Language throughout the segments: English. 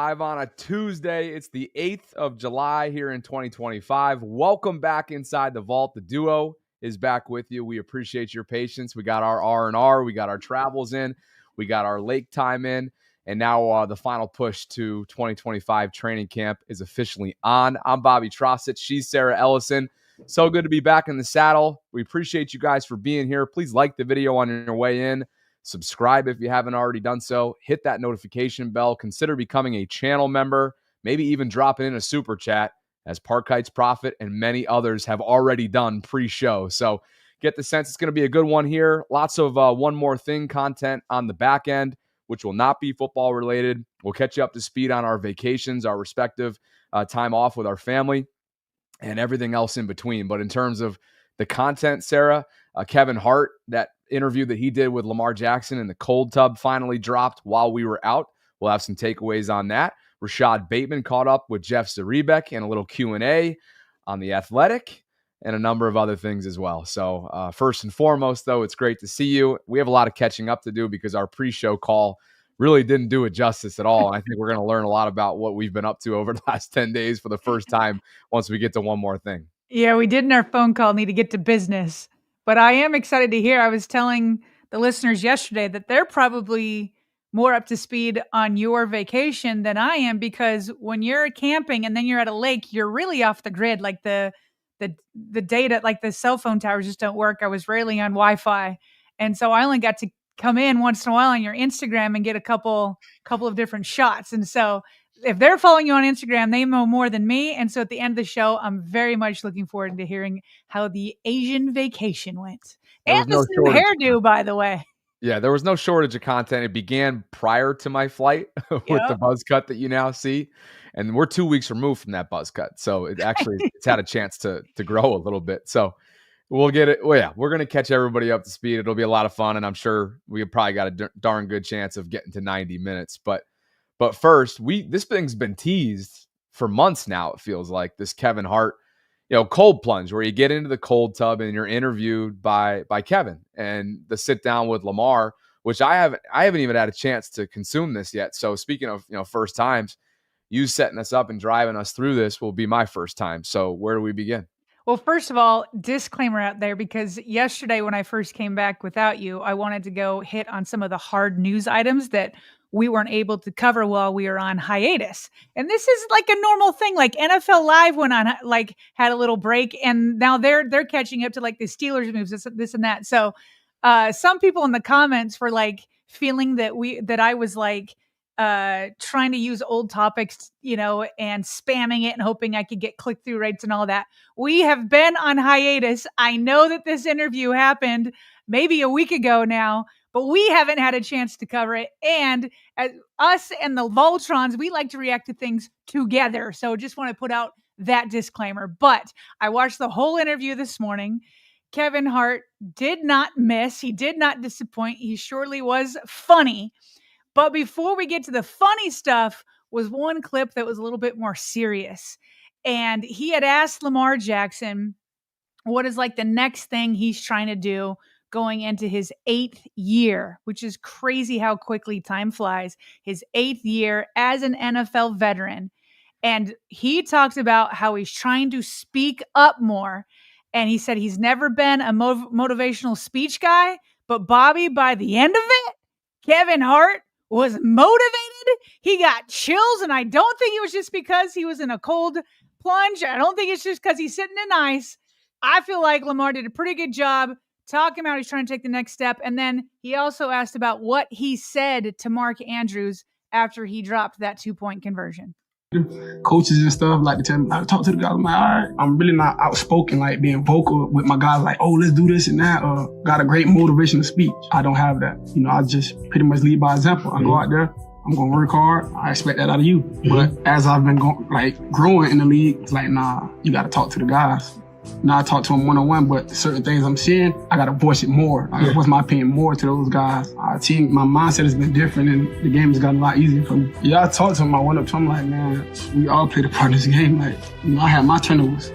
live on a Tuesday. It's the 8th of July here in 2025. Welcome back inside the vault. The duo is back with you. We appreciate your patience. We got our R&R. We got our travels in. We got our lake time in. And now the final push to 2025 training camp is officially on. I'm Bobby Trossett. She's Sarah Ellison. So good to be back in the saddle. We appreciate you guys for being here. Please like the video on your way in. Subscribe if you haven't already done so. Hit that notification bell. Consider becoming a channel member. Maybe even dropping in a super chat, as Park Heights Prophet and many others have already done pre-show. So get the sense it's going to be a good one here. Lots of one more thing content on the back end, which will not be football related. We'll catch you up to speed on our vacations, our respective time off with our family, and everything else in between. But in terms of the content, Sarah, Kevin Hart, that interview that he did with Lamar Jackson in the cold tub finally dropped while we were out. We'll have some takeaways on that. Rashad Bateman caught up with Jeff Zarebek and a little Q&A on The Athletic and a number of other things as well. So first and foremost, though, it's great to see you. We have a lot of catching up to do because our pre-show call really didn't do it justice at all. And I think we're going to learn a lot about what we've been up to over the last 10 days for the first time once we get to one more thing. Yeah, we did in our phone call need to get to business. But I am excited to hear. I was telling the listeners yesterday that they're probably more up to speed on your vacation than I am, because when you're camping and then you're at a lake, you're really off the grid. Like the data, like the cell phone towers just don't work. I was rarely on Wi-Fi. And so I only got to come in once in a while on your Instagram and get a couple of different shots. And so if they're following you on Instagram, they know more than me. And so at the end of the show, I'm very much looking forward to hearing how the Asian vacation went. And this new hairdo, by the way. Yeah, there was no shortage of content. It began prior to my flight with the buzz cut that you now see. And we're 2 weeks removed from that buzz cut. So it actually it's had a chance to grow a little bit. So we'll get it. Well, yeah, we're going to catch everybody up to speed. It'll be a lot of fun. And I'm sure we probably got a darn good chance of getting to 90 minutes. But first, this thing's been teased for months now, it feels like, this Kevin Hart, cold plunge, where you get into the cold tub and you're interviewed by Kevin, and the sit down with Lamar, which I haven't even had a chance to consume this yet. So speaking of, first times, you setting us up and driving us through this will be my first time. So where do we begin? Well, first of all, disclaimer out there, because yesterday when I first came back without you, I wanted to go hit on some of the hard news items that we weren't able to cover while we were on hiatus. And this is like a normal thing. Like NFL Live went on, like had a little break, and now they're catching up to like the Steelers moves, this and that. So some people in the comments were like feeling that I was like trying to use old topics, and spamming it and hoping I could get click-through rates and all that. We have been on hiatus. I know that this interview happened maybe a week ago now, but we haven't had a chance to cover it. And as us and the Voltrons, we like to react to things together. So just want to put out that disclaimer. But I watched the whole interview this morning. Kevin Hart did not miss. He did not disappoint. He surely was funny. But before we get to the funny stuff, was one clip that was a little bit more serious. And he had asked Lamar Jackson what is like the next thing he's trying to do going into his 8th year, which is crazy how quickly time flies. His 8th year as an NFL veteran. And he talked about how he's trying to speak up more. And he said he's never been a motivational speech guy. But Bobby, by the end of it, Kevin Hart was motivated. He got chills. And I don't think it was just because he was in a cold plunge. I don't think it's just because he's sitting in ice. I feel like Lamar did a pretty good job talking about he's trying to take the next step. And then he also asked about what he said to Mark Andrews after he dropped that 2-point conversion. Coaches and stuff like to tell me, I talk to the guys. I'm like, all right, I'm really not outspoken, like being vocal with my guys, like, oh, let's do this and that, or got a great motivational speech. I don't have that. I just pretty much lead by example. I go out there, I'm going to work hard. I expect that out of you. But as I've been growing in the league, it's like, nah, you got to talk to the guys. Now I talk to them one-on-one, but certain things I'm seeing, I got to voice it more. I voice my opinion more to those guys. Our team, my mindset has been different, and the game has gotten a lot easier for me. Yeah, I talked to him. I went up to him like, man, we all played a part in this game. Like, I had my turnovers.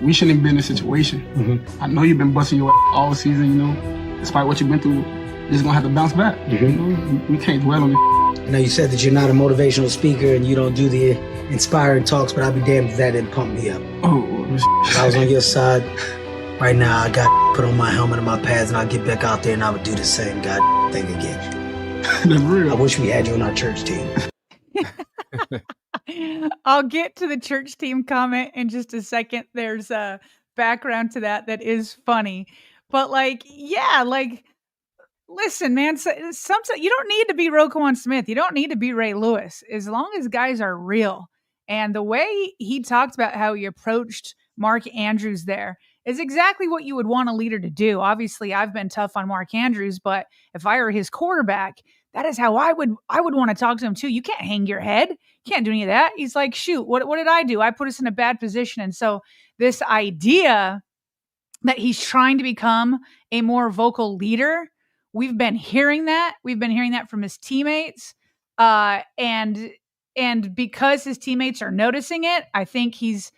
We shouldn't have been in this situation. I know you've been busting your ass all season, despite what you've been through. You're just going to have to bounce back. We can't dwell on it. I know you said that you're not a motivational speaker and you don't do the inspiring talks, but I'll be damned if that didn't pump me up. If I was on your side right now, I got put on my helmet and my pads and I'll get back out there and I would do the same thing again. That's real. I wish we had you on our church team. I'll get to the church team comment in just a second. There's a background to that is funny. But listen, man, sometimes you don't need to be Roquan Smith. You don't need to be Ray Lewis, as long as guys are real. And the way he talked about how he approached Mark Andrews there is exactly what you would want a leader to do. Obviously, I've been tough on Mark Andrews, but if I were his quarterback, that is how I would want to talk to him too. You can't hang your head. You can't do any of that. He's like, shoot, what did I do? I put us in a bad position. And so this idea that he's trying to become a more vocal leader, we've been hearing that. We've been hearing that from his teammates. And because his teammates are noticing it, I think he's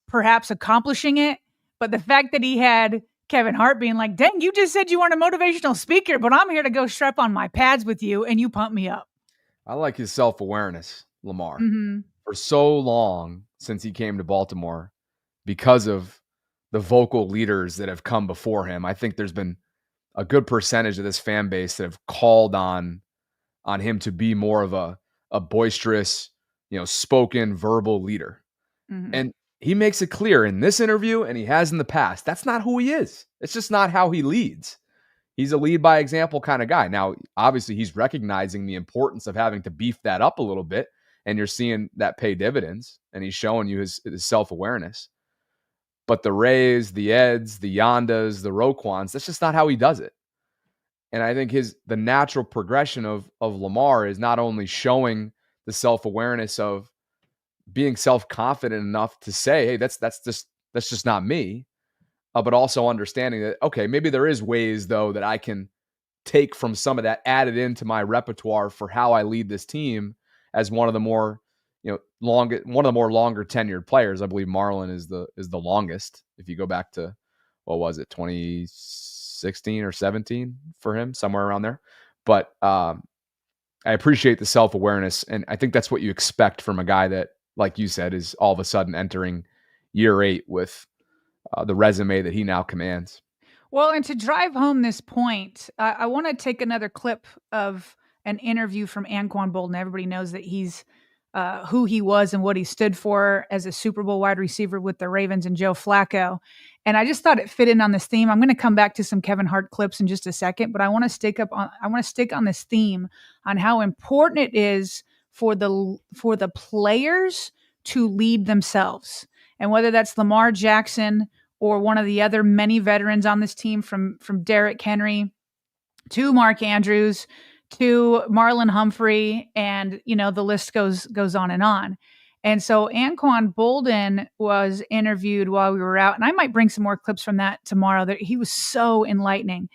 perhaps accomplishing it. But the fact that he had Kevin Hart being like, dang, you just said you weren't a motivational speaker, but I'm here to go strap on my pads with you and you pump me up. I like his self-awareness, Lamar. Mm-hmm. For so long since he came to Baltimore, because of the vocal leaders that have come before him, I think there's been a good percentage of this fan base that have called on him to be more of a boisterous, spoken verbal leader. Mm-hmm. And he makes it clear in this interview, and he has in the past, that's not who he is. It's just not how he leads. He's a lead by example kind of guy. Now, obviously, he's recognizing the importance of having to beef that up a little bit, and you're seeing that pay dividends, and he's showing you his self-awareness. But the Rays, the Eds, the Yondas, the Roquans, that's just not how he does it. And I think the natural progression of Lamar is not only showing the self-awareness of being self-confident enough to say, hey, that's just not me, but also understanding that, okay, maybe there is ways though that I can take from some of that, added into my repertoire for how I lead this team as one of the more longer tenured players. I believe Marlon is the longest. If you go back to, what was it, 2016 or 17 for him, somewhere around there. But I appreciate the self-awareness, and I think that's what you expect from a guy that, like you said, is all of a sudden entering year 8 with the resume that he now commands. Well, and to drive home this point, I want to take another clip of an interview from Anquan Boldin. Everybody knows that he's who he was and what he stood for as a Super Bowl wide receiver with the Ravens and Joe Flacco. And I just thought it fit in on this theme. I'm going to come back to some Kevin Hart clips in just a second, but I want to stick on this theme on how important it is for the players to lead themselves. And whether that's Lamar Jackson or one of the other many veterans on this team, from Derrick Henry to Mark Andrews to Marlon Humphrey, and the list goes on and on. And so Anquan Boldin was interviewed while we were out, and I might bring some more clips from that tomorrow. That he was so enlightening.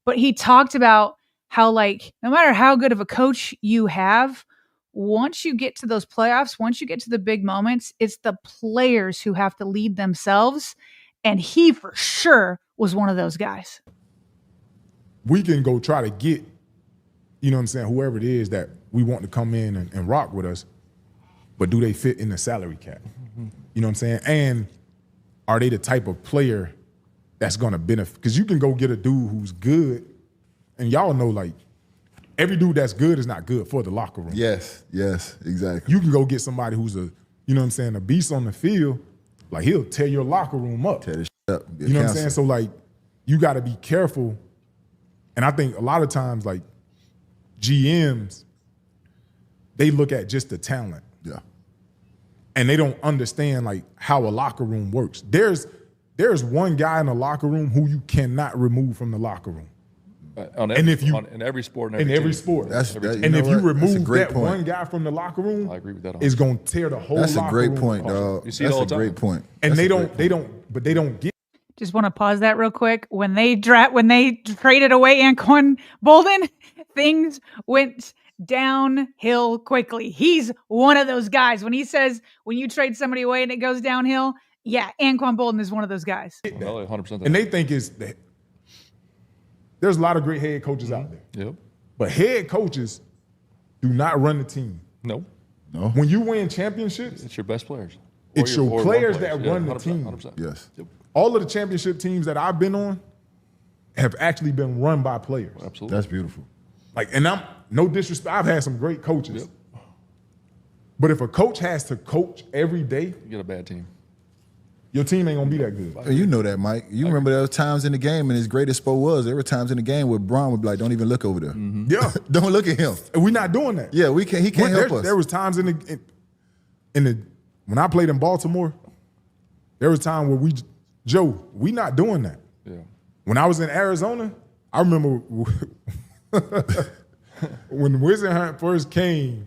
But he talked about how, like, no matter how good of a coach you have, once you get to those playoffs, once you get to the big moments, it's the players who have to lead themselves. And he for sure was one of those guys. We can go try to get, whoever it is that we want to come in and rock with us, but do they fit in the salary cap? Mm-hmm. You know what I'm saying? And are they the type of player that's going to benefit? Because you can go get a dude who's good, and y'all know, like, every dude that's good is not good for the locker room. Yes, exactly. You can go get somebody who's a beast on the field, like he'll tear your locker room up. Tear the shit up. You know what I'm saying? So, like, you got to be careful. And I think a lot of times, like, GMs, they look at just the talent. Yeah. And they don't understand, like, how a locker room works. There's one guy in the locker room who you cannot remove from the locker room. In every sport. In every sport. And if you remove that one guy from the locker room, I agree with that. It's going to tear the whole locker room. That's a great point, dog. You see it all the time. That's a great point. And they don't get. Just want to pause that real quick. When they traded away Anquan Boldin, things went downhill quickly. He's one of those guys. When he says, when you trade somebody away and it goes downhill, yeah, Anquan Boldin is one of those guys. 100%. And they think it's that. There's a lot of great head coaches out there. Yep. But head coaches do not run the team. No. When you win championships, It's your best players. it's your players that Yeah, run the 100%, team. 100%. Yes. Yep. All of the championship teams that I've been on have actually been run by players. Absolutely. That's beautiful. Like, and I'm no disrespect. I've had some great coaches. Yep. But if a coach has to coach every day, You get a bad team. your team ain't gonna be that good. And you know that, Mike. You remember there was times in the game, and as great as Spo was, there were times in the game where Braun would be like, "Don't even look over there. Yeah, Don't look at him." and we're not doing that. Yeah, we can't. He can't help us. There was times in the when I played in Baltimore, there was time where we not doing that. Yeah. When I was in Arizona, I remember when Wisenhunt first came.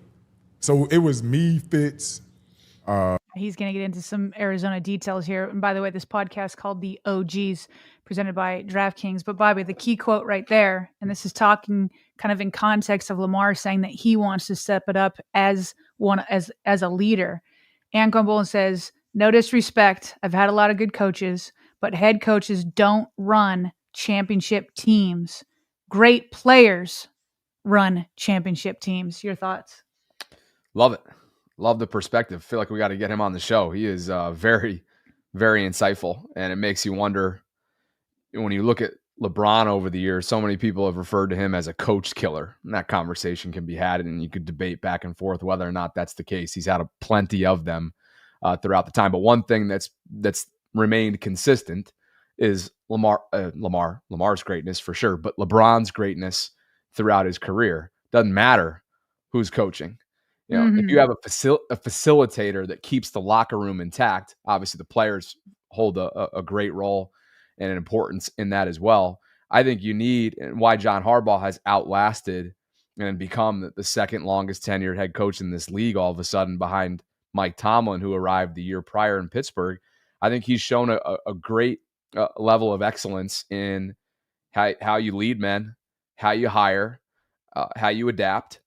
So it was me, Fitz. He's going to get into some Arizona details here. And by the way, this podcast called The OGs, presented by DraftKings. But Bobby, the key quote right there, and this is talking kind of in context of Lamar saying that he wants to step it up as a leader. Anquan Boldin says, "No disrespect. I've had a lot of good coaches, but head coaches don't run championship teams. Great players run championship teams." Your thoughts? Love it. Love the perspective. Feel like we got to get him on the show. He is very, very insightful. And it makes you wonder, when you look at LeBron over the years, so many people have referred to him as a coach killer. And that conversation can be had, and you could debate back and forth whether or not that's the case. He's had plenty of them throughout the time. But one thing that's remained consistent is Lamar's greatness for sure, but LeBron's greatness throughout his career. Doesn't matter who's coaching. You know, if you have a facilitator that keeps the locker room intact, obviously the players hold a great role and an importance in that as well. I think you need, and why John Harbaugh has outlasted and become the second longest tenured head coach in this league all of a sudden behind Mike Tomlin, who arrived the year prior in Pittsburgh. I think he's shown a great level of excellence in how you lead men, how you hire, how you adapt.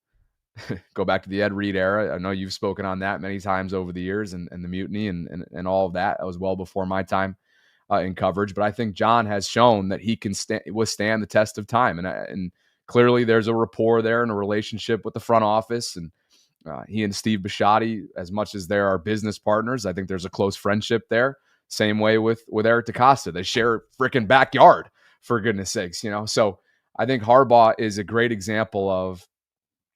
Go back to the Ed Reed era. I know you've spoken on that many times over the years, and the mutiny and all of that. That was well before my time in coverage. But I think John has shown that he can withstand the test of time. And clearly there's a rapport there and a relationship with the front office. And he and Steve Bisciotti, as much as there are business partners, I think there's a close friendship there. Same way with Eric DeCosta. They share a freaking backyard, for goodness sakes, you know. So I think Harbaugh is a great example of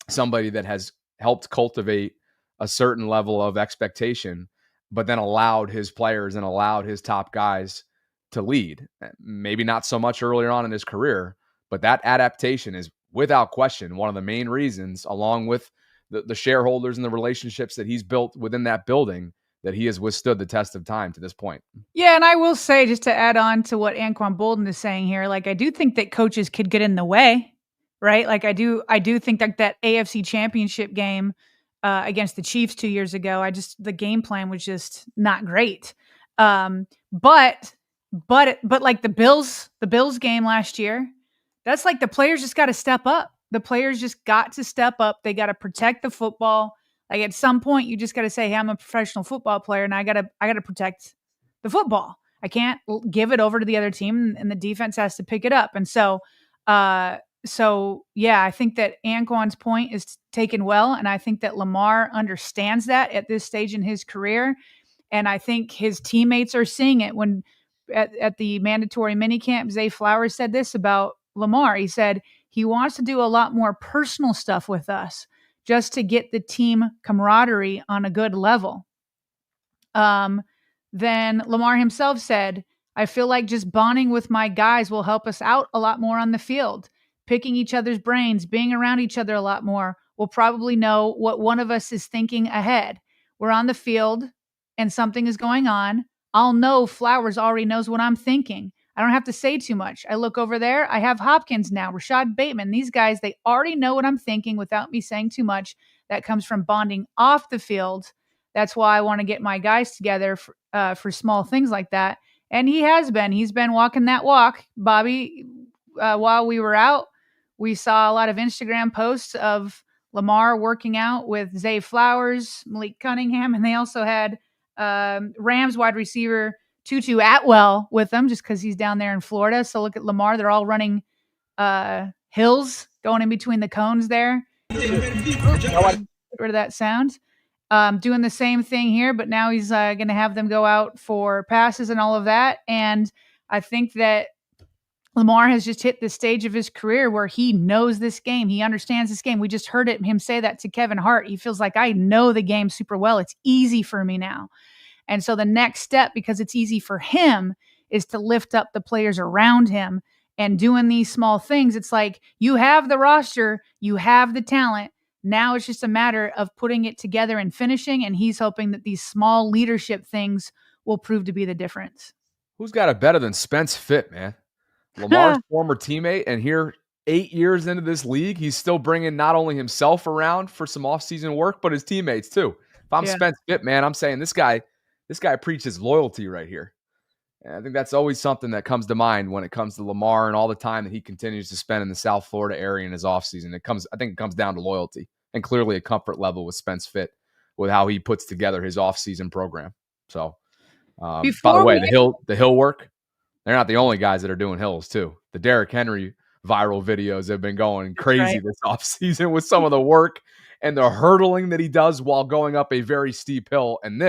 somebody that has helped cultivate a certain level of expectation, but then allowed his players and allowed his top guys to lead. Maybe not so much earlier on in his career, but that adaptation is without question one of the main reasons, along with the shareholders and the relationships that he's built within that building, that he has withstood the test of time to this point. Yeah, and I will say, just to add on to what Anquan Boldin is saying here, like, I do think that coaches could get in the way, right? Like, I do think that AFC Championship game against the Chiefs 2 years ago, the game plan was just not great. But like the Bills game last year, that's like the players just got to step up. The players just got to step up. They got to protect the football. Like, at some point, you just got to say, "Hey, I'm a professional football player, and I gotta protect the football. I can't give it over to the other team, and the defense has to pick it up." And so yeah, I think that Anquan's point is taken well, and I think that Lamar understands that at this stage in his career, and I think his teammates are seeing it. When at the mandatory minicamp, Zay Flowers said this about Lamar. He said he wants to do a lot more personal stuff with us, just to get the team camaraderie on a good level. Then Lamar himself said, "I feel like just bonding with my guys will help us out a lot more on the field. Picking each other's brains, being around each other a lot more. We'll probably know what one of us is thinking ahead. We're on the field and something is going on. I'll know Flowers already knows what I'm thinking. I don't have to say too much. I look over there. I have Hopkins now, Rashad Bateman. These guys, they already know what I'm thinking without me saying too much. That comes from bonding off the field. That's why I want to get my guys together for small things like that." And he has been. He's been walking that walk, Bobby. While we were out, we saw a lot of Instagram posts of Lamar working out with Zay Flowers, Malik Cunningham, and they also had Rams wide receiver Tutu Atwell with them, just because he's down there in Florida. So look at Lamar. They're all running hills, going in between the cones there. Get rid of that sound. Doing the same thing here, but now he's going to have them go out for passes and all of that. And I think that Lamar has just hit the stage of his career where he knows this game. He understands this game. We just heard him say that to Kevin Hart. He feels like, I know the game super well. It's easy for me now. And so the next step, because it's easy for him, is to lift up the players around him and doing these small things. It's like, you have the roster, you have the talent. Now it's just a matter of putting it together and finishing. And he's hoping that these small leadership things will prove to be the difference. Who's got it better than Spence Fit, man? Lamar's former teammate, and here 8 years into this league, he's still bringing not only himself around for some offseason work, but his teammates too. If I'm Spence Fit, man, I'm saying this guy preaches loyalty right here. And I think that's always something that comes to mind when it comes to Lamar and all the time that he continues to spend in the South Florida area in his offseason. I think it comes down to loyalty and clearly a comfort level with Spence Fit with how he puts together his offseason program. So, by the way, the hill work, they're not the only guys that are doing hills too. The Derrick Henry viral videos have been going crazy this offseason with some of the work and the hurdling that he does while going up a very steep hill. And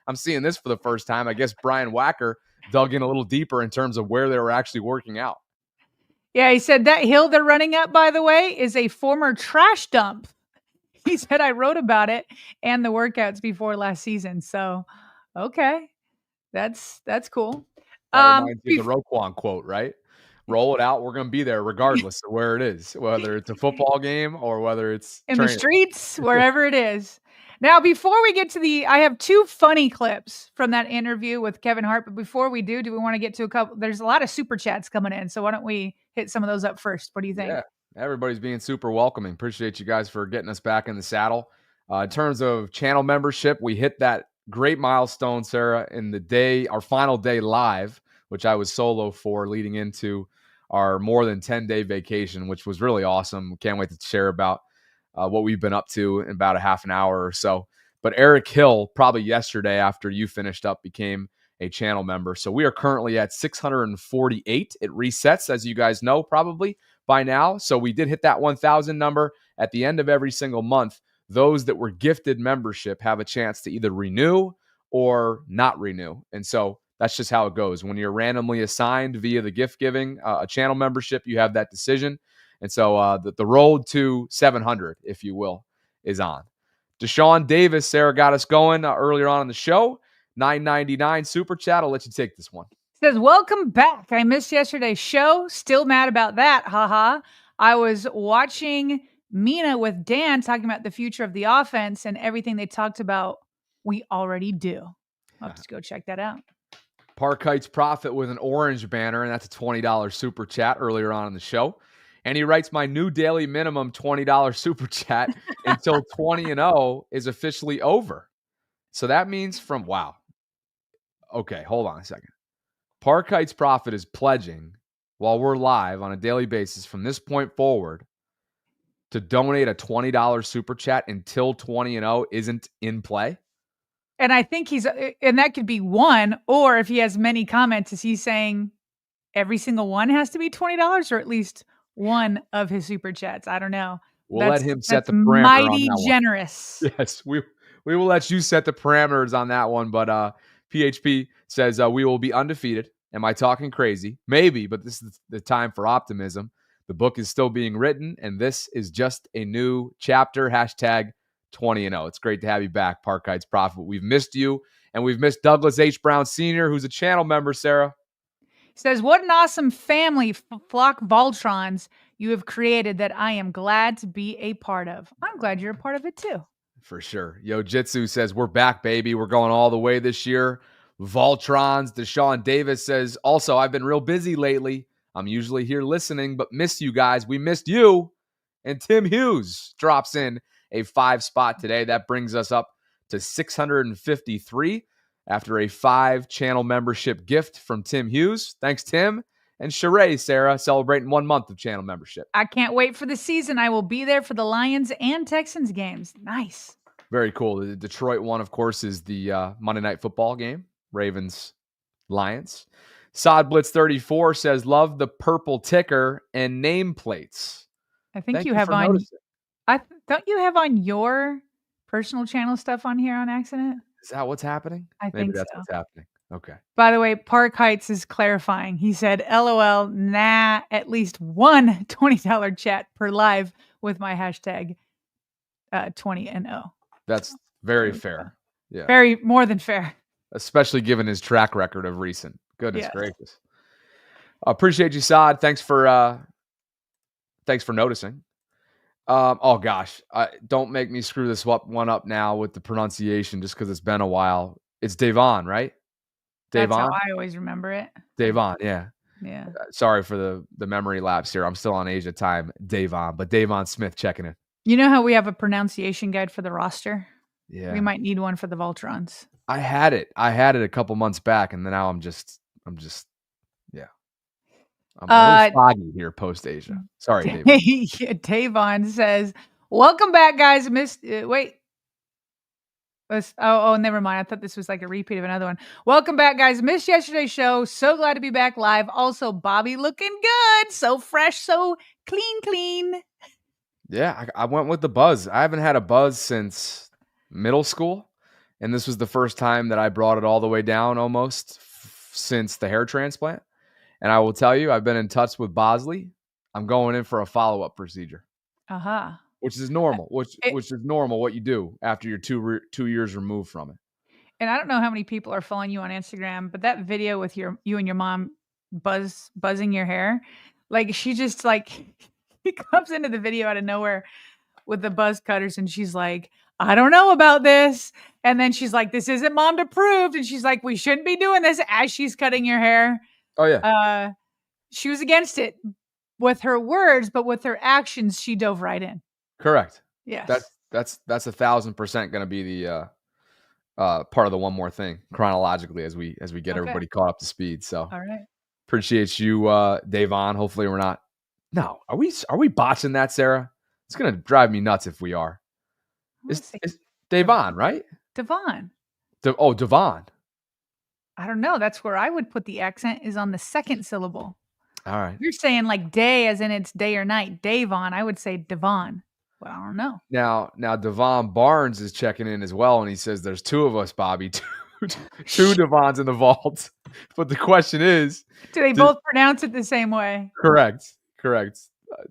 I'm seeing this for the first time. I guess Brian Wacker dug in a little deeper in terms of where they were actually working out. Yeah, he said that hill they're running up, by the way, is a former trash dump. He said, I wrote about it and the workouts before last season. So, okay, that's cool. That reminds me of the Roquan quote, right? Roll it out. We're going to be there regardless of where it is, whether it's a football game or whether it's in the streets, wherever it is. Now, before we get to I have two funny clips from that interview with Kevin Hart. But before we do we want to get to a couple? There's a lot of super chats coming in. So why don't we hit some of those up first? What do you think? Yeah, everybody's being super welcoming. Appreciate you guys for getting us back in the saddle. In terms of channel membership, we hit that great milestone, Sarah, in our final day live, which I was solo for leading into our more than 10-day vacation, which was really awesome. Can't wait to share about what we've been up to in about a half an hour or so. But Eric Hill, probably yesterday after you finished up, became a channel member. So we are currently at 648. It resets, as you guys know, probably by now. So we did hit that 1,000 number at the end of every single month. Those that were gifted membership have a chance to either renew or not renew. And so that's just how it goes. When you're randomly assigned via the gift giving, a channel membership, you have that decision. And so the road to 700, if you will, is on. Deshaun Davis, Sarah got us going earlier on in the show. $9.99 super chat. I'll let you take this one. Says, welcome back. I missed yesterday's show. Still mad about that. Haha. I was watching Mina with Dan talking about the future of the offense and everything they talked about. We already do. I'll have to go check that out. Park Heights Prophet with an orange banner, and that's a $20 super chat earlier on in the show. And he writes, my new daily minimum $20 super chat until 20-0 is officially over. So that means wow. Okay, hold on a second. Park Heights Prophet is pledging while we're live on a daily basis from this point forward to donate a $20 super chat until 20-0 isn't in play. And I think and that could be one, or if he has many comments, is he saying every single one has to be $20 or at least one of his super chats? I don't know. We'll let him set the parameters. Mighty generous. Yes, we will let you set the parameters on that one. But PHP says we will be undefeated. Am I talking crazy? Maybe, but this is the time for optimism. The book is still being written, and this is just a new chapter. Hashtag 20-0. It's great to have you back, Park Heights Prophet. We've missed you, and we've missed Douglas H. Brown Sr., who's a channel member, Sarah. Says, what an awesome family, flock Voltrons, you have created that I am glad to be a part of. I'm glad you're a part of it, too. For sure. Yo Jitsu says, we're back, baby. We're going all the way this year. Voltrons. Deshaun Davis says, also, I've been real busy lately. I'm usually here listening, but miss you guys. We missed you. And Tim Hughes drops in a 5 spot today. That brings us up to 653 after a 5-channel membership gift from Tim Hughes. Thanks, Tim. And Sheree, Sarah, celebrating 1 month of channel membership. I can't wait for the season. I will be there for the Lions and Texans games. Nice. Very cool. The Detroit one, of course, is the Monday Night Football game. Ravens, Lions. Sod Blitz 34 says, love the purple ticker and nameplates. I think you have on Don't you have on your personal channel stuff on here on accident? Is that what's happening? I Maybe think that's so. what's happening. Okay. By the way, Park Heights is clarifying. He said, LOL, nah, at least one $20 chat per live with my hashtag 20 and O. That's very fair. Yeah. Very more than fair. Especially given his track record of recent. Goodness gracious. Appreciate you, Saad. Thanks for noticing. Oh gosh, don't make me screw this one up now with the pronunciation just because it's been a while. It's Davon, right? That's Davon? how I always remember it. Davon, yeah. Yeah. Sorry for the memory lapse here. I'm still on Asia time. Davon, but Davon Smith checking in. You know how we have a pronunciation guide for the roster? Yeah. We might need one for the Voltrons. I had it a couple months back, and then now I'm just yeah. I'm a little foggy here post Asia. Sorry, Davon. Davon says, "Welcome back, guys. Wait. Oh, never mind. I thought this was like a repeat of another one. Welcome back, guys. Missed yesterday's show. So glad to be back live. Also, Bobby looking good. So fresh, so clean. Yeah, I went with the buzz. I haven't had a buzz since middle school, and this was the first time that I brought it all the way down almost since the hair transplant. And I will tell you, I've been in touch with Bosley. I'm going in for a follow-up procedure. Which is normal. Which is normal what you do after you're 2 years removed from it. And I don't know how many people are following you on Instagram, but that video with you and your mom buzzing your hair, like she just like he comes into the video out of nowhere with the buzz cutters, and she's like, I don't know about this. And then she's like, this isn't mom approved. And she's like, we shouldn't be doing this as she's cutting your hair. Oh yeah. She was against it with her words, but with her actions, she dove right in. Correct. Yes. That's 1,000% going to be the part of the one more thing chronologically as we get everybody caught up to speed. So all right. Appreciate you, Davon. Hopefully we're not. No, are we botching that, Sarah? It's going to drive me nuts if we are. It's Davon, right? Devon. Devon. I don't know. That's where I would put the accent is on the second syllable. All right. You're saying like day as in it's day or night. Davon. I would say Devon. Well, I don't know. Now Devon Barnes is checking in as well, and he says there's two of us, Bobby. Two Devons in the vault. But the question is, do they both pronounce it the same way? Correct.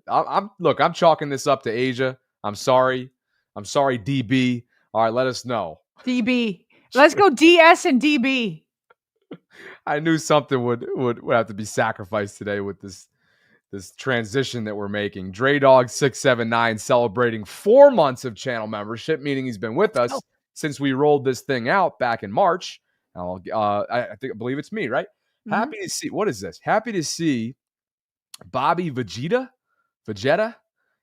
I'm chalking this up to Asia. I'm sorry, DB. All right, let us know. DB. Let's go DS and DB. I knew something would have to be sacrificed today with this transition that we're making. Dre Dog 679 celebrating 4 months of channel membership, meaning he's been with us since we rolled this thing out back in March. I believe it's me, right? Mm-hmm. Happy to see. What is this? Happy to see Bobby Vegeta,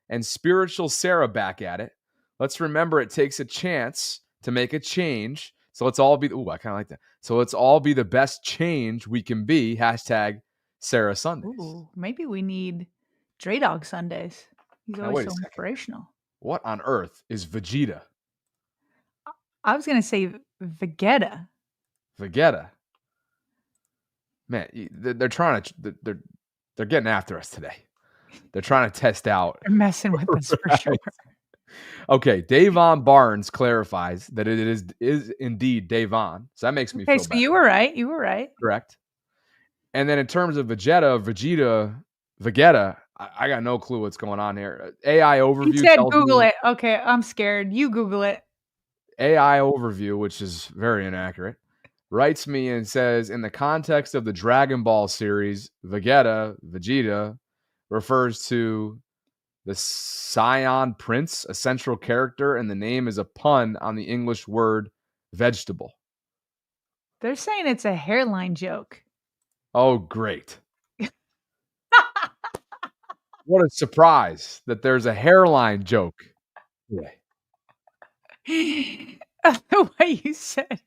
and Spiritual Sarah back at it. Let's remember it takes a chance to make a change. So let's all be. Ooh, I kind of like that. So let's all be the best change we can be. Hashtag Sarah Sundays. Ooh, maybe we need Dre Dog Sundays. He's always so inspirational. What on earth is Vegeta? I was gonna say Vegeta. Man, they're trying to. They're getting after us today. They're trying to test out. They're messing with us for sure. Okay, Davon Barnes clarifies that it is indeed Davon. So that makes me feel better. You were right. Correct. And then in terms of Vegeta, I got no clue what's going on here. AI overview. He said Google it. Okay, I'm scared. You Google it. AI overview, which is very inaccurate, writes me and says, in the context of the Dragon Ball series, Vegeta refers to the Saiyan Prince, a central character, and the name is a pun on the English word vegetable. They're saying it's a hairline joke. Oh, great. What a surprise that there's a hairline joke. The way you said.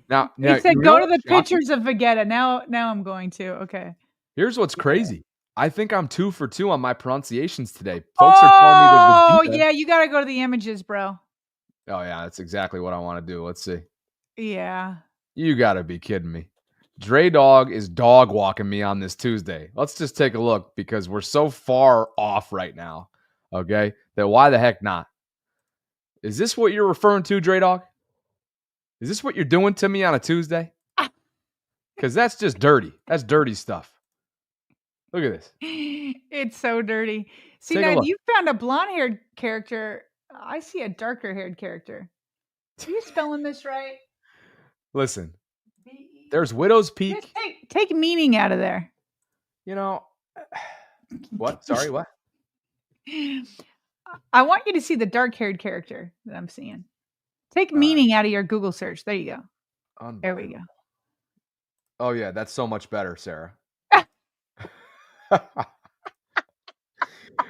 Now you said go to the pictures of Vegeta. Now I'm going to. Okay. Here's what's crazy. I think I'm 2 for 2 on my pronunciations today. Folks are telling me that Vegeta. Yeah, you got to go to the images, bro. Oh, yeah, that's exactly what I want to do. Let's see. Yeah. You got to be kidding me. Dre Dog is dog walking me on this Tuesday. Let's just take a look because we're so far off right now Okay, then why the heck not? Is this what you're referring to, Dre Dog? Is this what you're doing to me on a Tuesday? Because that's just dirty. That's dirty stuff. Look at this. It's so dirty. See, Take a now look. you found a blonde-haired character. I see a darker-haired character. Are you spelling this right? Listen, there's Widow's Peak. Just take meaning out of there. You know, what? Sorry, what? I want you to see the dark-haired character that I'm seeing. Take meaning out of your Google search. There you go. There we go. Oh, yeah, that's so much better, Sarah.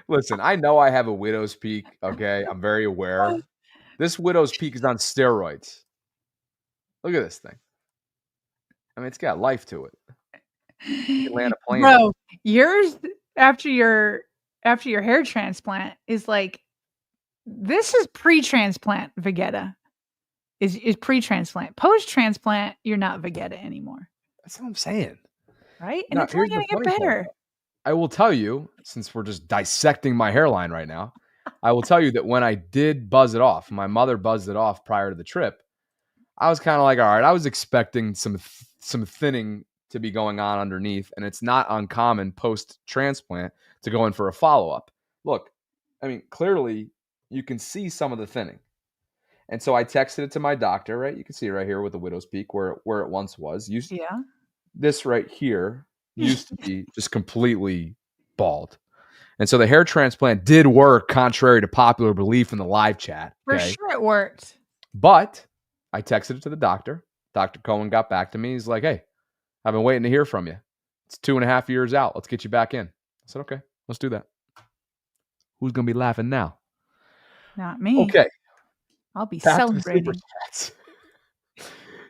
Listen, I know I have a widow's peak, okay? I'm very aware. This widow's peak is on steroids. Look at this thing. I mean, it's got life to it. You can land a plane. Bro, yours after your hair transplant is like, this is pre-transplant Vegeta. Is pre-transplant. Post-transplant, you're not Vegeta anymore. That's what I'm saying. Right? And it's only going to get better. I will tell you, since we're just dissecting my hairline right now, I will tell you that when I did buzz it off, my mother buzzed it off prior to the trip, I was kind of like, all right, I was expecting some thinning to be going on underneath, and it's not uncommon post-transplant to go in for a follow-up. Look, I mean, clearly you can see some of the thinning. And so I texted it to my doctor, right? You can see right here with the widow's peak where it once was. Yeah. This right here used to be just completely bald. And so the hair transplant did work contrary to popular belief in the live chat. Okay? For sure it worked. But I texted it to the doctor. Dr. Cohen got back to me. He's like, hey, I've been waiting to hear from you. It's 2.5 years out. Let's get you back in. I said, okay, let's do that. Who's going to be laughing now? Not me. Okay. I'll be celebrating.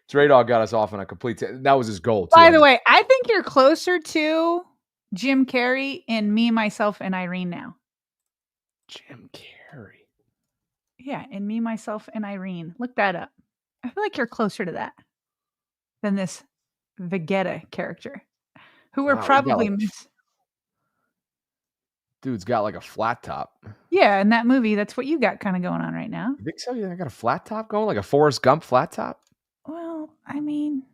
Dre Dog got us off on a complete... that was his goal, too. By the way, I think you're closer to Jim Carrey in Me, Myself, and Irene now. Jim Carrey. Yeah, in Me, Myself, and Irene. Look that up. I feel like you're closer to that than this Vegeta character, who we're probably... Dude's got like a flat top. Yeah, in that movie, that's what you got kind of going on right now. You think so? You think I got a flat top going? Like a Forrest Gump flat top? Well, I mean,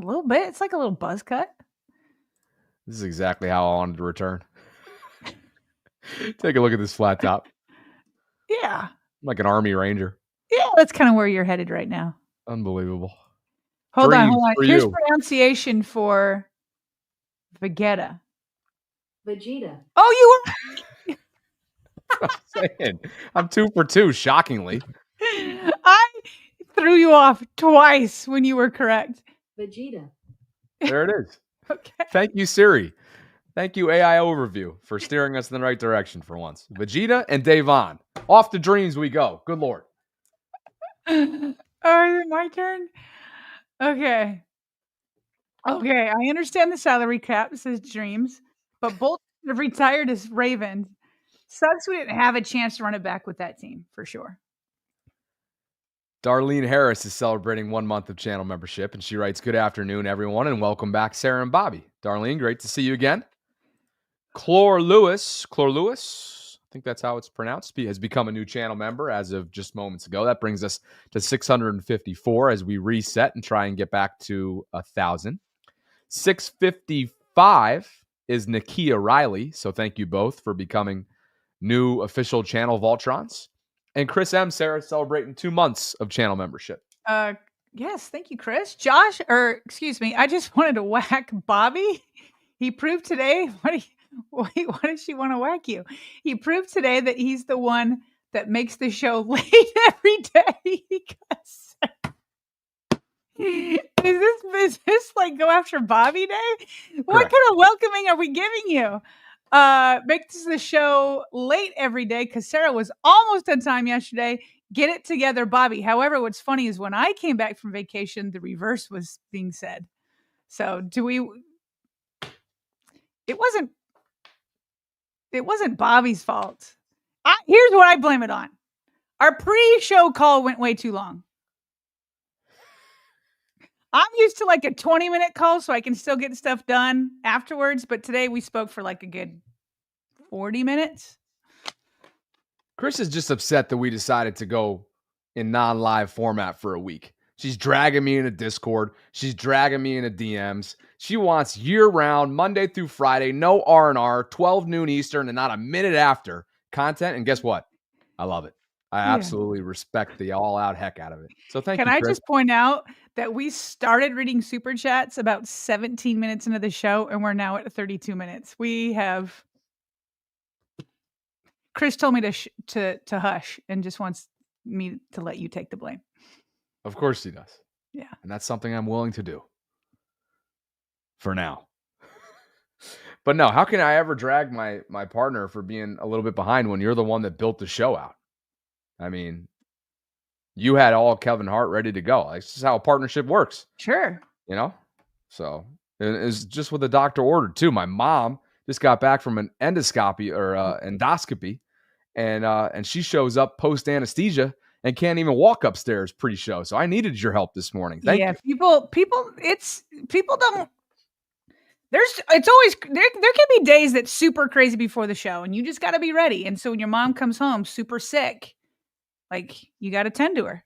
a little bit. It's like a little buzz cut. This is exactly how I wanted to return. Take a look at this flat top. Yeah. I'm like an Army Ranger. Yeah, that's kind of where you're headed right now. Unbelievable. Hold on. Here's pronunciation for Vegeta. Vegeta. Oh, you were... I'm saying. I'm 2 for 2, shockingly. I threw you off twice when you were correct. Vegeta. There it is. Okay. Thank you, Siri. Thank you, AI Overview, for steering us in the right direction for once. Vegeta and Davon. Off to dreams we go. Good Lord. Oh, is it my turn? Okay. Okay, I understand the salary cap says dreams, but both have retired as Ravens. Sucks we didn't have a chance to run it back with that team, for sure. Darlene Harris is celebrating 1 month of channel membership, and she writes, good afternoon, everyone, and welcome back, Sarah and Bobby. Darlene, great to see you again. Clore Lewis, I think that's how it's pronounced, has become a new channel member as of just moments ago. That brings us to 654 as we reset and try and get back to 1,000. 655 is Nakia Riley, so thank you both for becoming new official channel Voltrons. And Chris M. Sarah celebrating 2 months of channel membership. Yes, thank you, Chris. I just wanted to whack Bobby. He proved today. Why does she want to whack you? He proved today that he's the one that makes the show late every day. Because is this like go after Bobby Day? What kind of welcoming are we giving you? Makes the show late every day because Sarah was almost on time yesterday. Get it together, Bobby. However, what's funny is when I came back from vacation, the reverse was being said. So it wasn't Bobby's fault. Here's what I blame it on. Our pre-show call went way too long. I'm used to like a 20-minute call so I can still get stuff done afterwards. But today we spoke for like a good 40 minutes. Chris is just upset that we decided to go in non-live format for a week. She's dragging me into Discord. She's dragging me into DMs. She wants year-round, Monday through Friday, no R&R, 12 noon Eastern, and not a minute after content. And guess what? I love it. I absolutely respect the all-out heck out of it. So thank you, Can I Chris. just point out that we started reading Super Chats about 17 minutes into the show, and we're now at 32 minutes. We have... Chris told me to hush and just wants me to let you take the blame. Of course he does. Yeah. And that's something I'm willing to do. For now. But no, how can I ever drag my partner for being a little bit behind when you're the one that built the show out? I mean, you had all Kevin Hart ready to go. This is how a partnership works. Sure. You know? So it's just what the doctor ordered too. My mom just got back from an endoscopy or endoscopy, and she shows up post anesthesia and can't even walk upstairs pre-show. So I needed your help this morning. Thank you. People don't. It's always there can be days that's super crazy before the show, and you just got to be ready. And so when your mom comes home super sick, like you got to tend to her.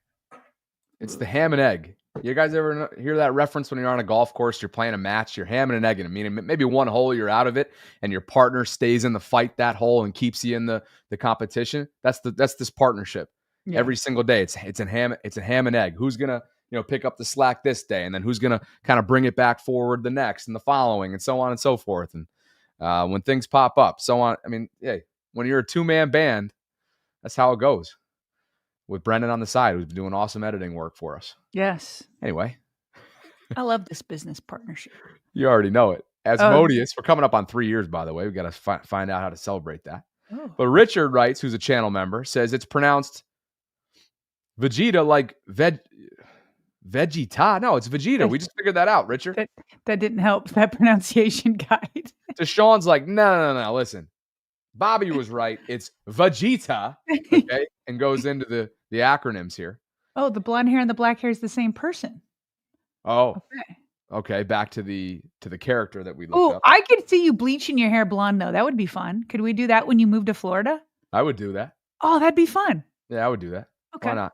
It's the ham and egg. You guys ever hear that reference when you're on a golf course, you're playing a match, you're hamming and egging? I mean, maybe one hole you're out of it, and your partner stays in the fight that hole and keeps you in the competition. That's this partnership. Yeah. Every single day, it's a ham and egg. Who's gonna pick up the slack this day, and then who's gonna kind of bring it back forward the next and the following, and so on and so forth. And when things pop up, so on. I mean, hey, when you're a 2-man band, that's how it goes. With Brendan on the side, who's been doing awesome editing work for us. Yes. Anyway. I love this business partnership. You already know it. Asmodeus, we're coming up on 3 years, by the way. We got to find out how to celebrate that. Oh. But Richard writes, who's a channel member, says it's pronounced Vegeta like Vegeta. No, it's Vegeta. We just figured that out, Richard. That didn't help, that pronunciation guide. Deshaun's like, no. Listen, Bobby was right. It's Vegeta, okay? And goes into the acronyms here. Oh, the blonde hair and the black hair is the same person. Oh, okay. Back to the character that we looked up. I could see you bleaching your hair blonde though. That would be fun. Could we do that when you move to Florida? I would do that. Oh, that'd be fun. Yeah, I would do that. Okay. Why not?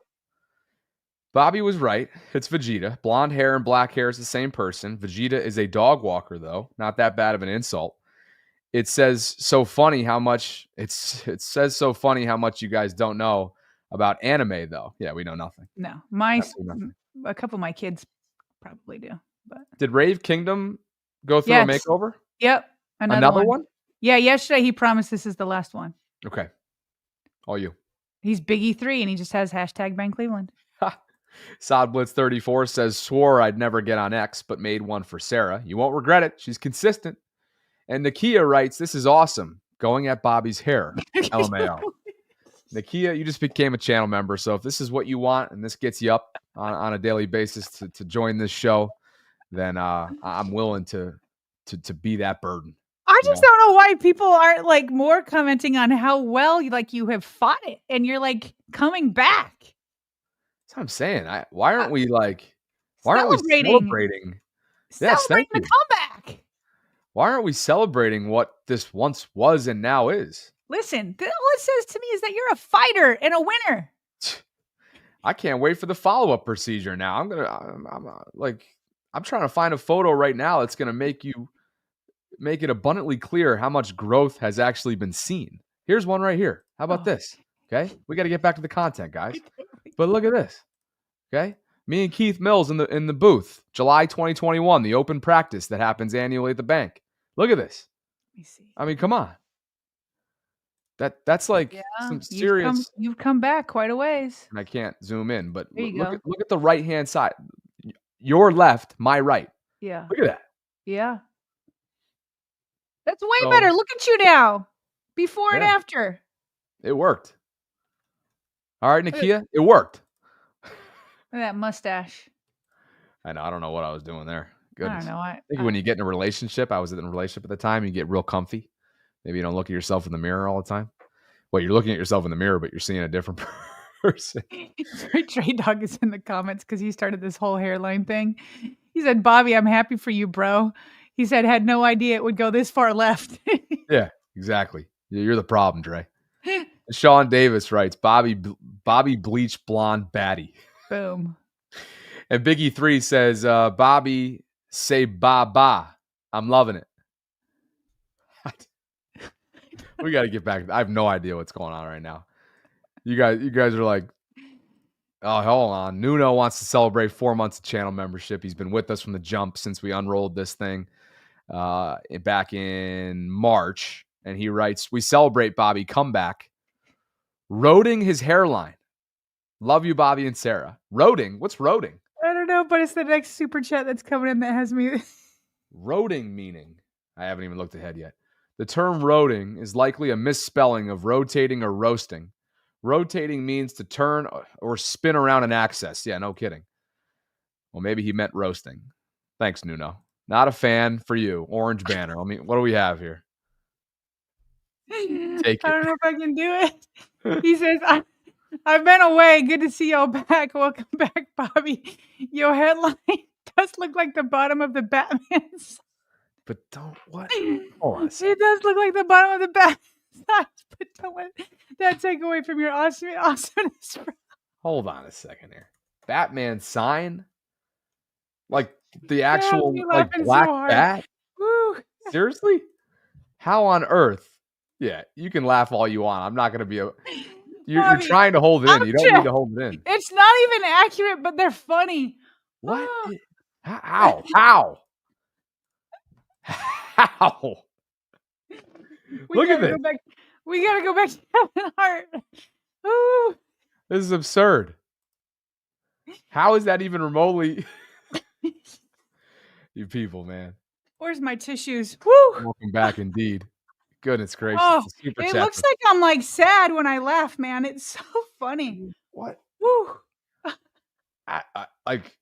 Bobby was right. It's Vegeta. Blonde hair and black hair is the same person. Vegeta is a dog walker, though. Not that bad of an insult. It says so funny how much it says so funny how much you guys don't know about anime, though. Yeah, we know nothing. No, a couple of my kids probably do. But did Rave Kingdom go through a makeover? Yep, another one. Yeah, yesterday he promised this is the last one. Okay, all you. He's Biggie 3, and he just has #BangCleveland. Sod Blitz 34 says, swore I'd never get on X, but made one for Sarah. You won't regret it. She's consistent. And Nakia writes, this is awesome. Going at Bobby's hair. LMAO. Nakia, you just became a channel member. So if this is what you want and this gets you up on a daily basis to join this show, then I'm willing to be that burden. I just don't know why people aren't like more commenting on how well you have fought it and you're like coming back. That's what I'm saying. Why aren't we celebrating? Yes, thank you. The comeback. Why aren't we celebrating what this once was and now is? Listen, all it says to me is that you're a fighter and a winner. I can't wait for the follow-up procedure now. I'm trying to find a photo right now that's going to make it abundantly clear how much growth has actually been seen. Here's one right here. How about this? Okay. We got to get back to the content, guys. But look at this. Okay. Me and Keith Mills in the booth, July 2021, the open practice that happens annually at the bank. Look at this. Let me see. I mean, come on. That's like some serious. You've come back quite a ways. And I can't zoom in, but look at the right-hand side. Your left, my right. Yeah. Look at that. Yeah. That's way better. Look at you now. Before and after. It worked. All right, Nakia, it worked. Look at that mustache. I know. I don't know what I was doing there. Goodness. I don't know. I think when you get in a relationship, I was in a relationship at the time, you get real comfy. Maybe you don't look at yourself in the mirror all the time. Well, you're looking at yourself in the mirror, but you're seeing a different person. Trey Dog is in the comments because he started this whole hairline thing. He said, Bobby, I'm happy for you, bro. He said, had no idea it would go this far left. Yeah, exactly. You're the problem, Dre. Sean Davis writes, Bobby bleach blonde baddie. Boom. And Biggie 3 says, Bobby say ba. I'm loving it. We got to get back. I have no idea what's going on right now. You guys are like, oh, hold on. Nuno wants to celebrate 4 months of channel membership. He's been with us from the jump since we unrolled this thing back in March. And he writes, we celebrate Bobby comeback, roading his hairline. Love you, Bobby and Sarah. Roading? What's roading? I don't know, but it's the next super chat that's coming in that has me. Roading meaning? I haven't even looked ahead yet. The term roading is likely a misspelling of rotating or roasting. Rotating means to turn or spin around an axis. Yeah, no kidding. Well, maybe he meant roasting. Thanks, Nuno. Not a fan for you. Orange banner. I mean, what do we have here? Take it. I don't know if I can do it. He says, I've been away. Good to see y'all back. Welcome back, Bobby. Your headline does look like the bottom of the Batman's. But don't what? Hold on. It does look like the bottom of the Batman's size, but don't let that take away from your awesomeness. Hold on a second here. Batman sign? Like the actual like black bat? Woo. Seriously? How on earth? Yeah, you can laugh all you want. I'm not going to be you're trying to hold it in. You don't need to hold it in. It's not even accurate, but they're funny. What? How? How? How? Look at this. We got to go back to Kevin Hart. Ooh. This is absurd. How is that even remotely? You people, man. Where's my tissues? Woo. Welcome back indeed. Goodness gracious. Oh, it looks like I'm like sad when I laugh, man. It's so funny. What? Woo. I like.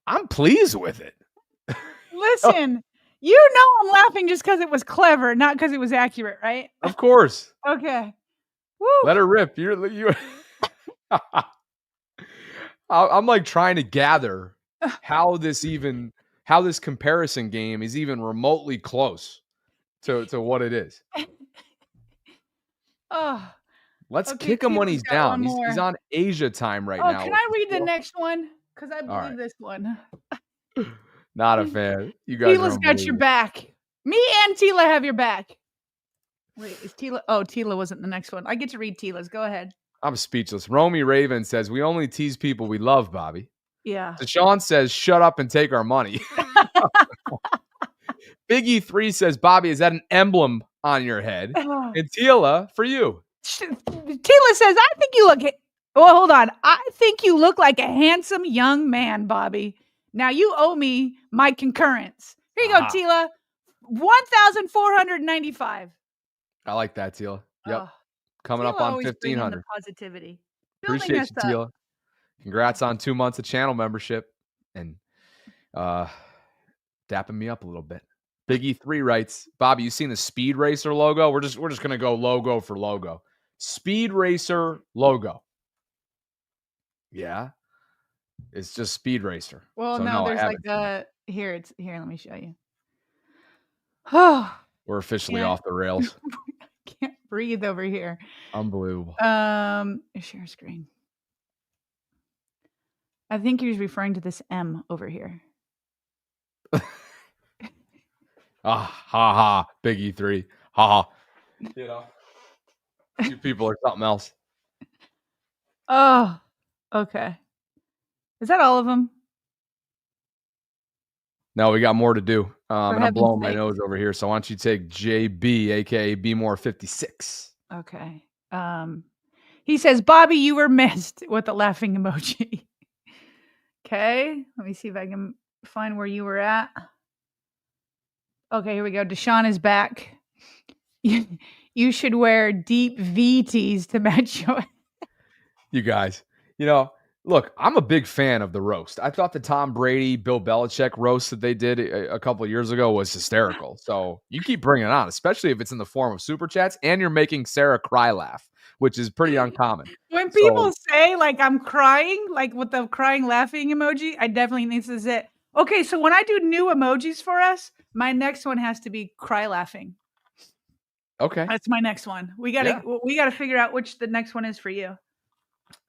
I'm pleased with it. Listen, you know I'm laughing just because it was clever, not because it was accurate, right? Of course. Okay. Woo. Let her rip. You. I'm like trying to gather how this comparison game is even remotely close to what it is. Oh. Let's kick him when he's down. He's on Asia time right now. Can I read the next one? Because I believe this one. Not a fan. You guys. Tila's got your back. Me and Tila have your back. Wait, is Tila? Oh, Tila wasn't the next one. I get to read Tila's. Go ahead. I'm speechless. Romy Raven says, we only tease people we love, Bobby. Yeah. Deshaun says, shut up and take our money. Biggie 3 says, Bobby, is that an emblem on your head? And Tila, for you. Tila says, I think you look... Well, hold on. I think you look like a handsome young man, Bobby. Now you owe me my concurrence. Here you go, Tila. 1,495. I like that, Tila. Yep. Oh, Coming Tila up on always 1,500. Positivity. Appreciate you, Tila. Congrats on 2 months of channel membership and dapping me up a little bit. Biggie 3 writes, Bobby, you seen the Speed Racer logo? We're just gonna go logo for logo. Speed Racer logo. Yeah. It's just Speed Racer. Well, so no, there's like here, let me show you. We're officially off the rails. I can't breathe over here. Unbelievable. Share screen. I think he was referring to this M over here. Ha. Biggie 3. Ha. You know, you people are something else. Oh, okay. Is that all of them? No, we got more to do. And I'm blowing my nose over here. So why don't you take JB, aka BMore56? Okay. He says, Bobby, you were missed with the laughing emoji. Okay. Let me see if I can find where you were at. Okay, here we go. Deshaun is back. You should wear deep V tees to match your. You guys, look, I'm a big fan of the roast. I thought the Tom Brady, Bill Belichick roast that they did a couple of years ago was hysterical. So you keep bringing it on, especially if it's in the form of super chats and you're making Sarah cry laugh, which is pretty uncommon. When people say like I'm crying, like with the crying laughing emoji, I definitely think this is it. Okay, so when I do new emojis for us, my next one has to be cry laughing. Okay. That's my next one. We gotta figure out which the next one is for you.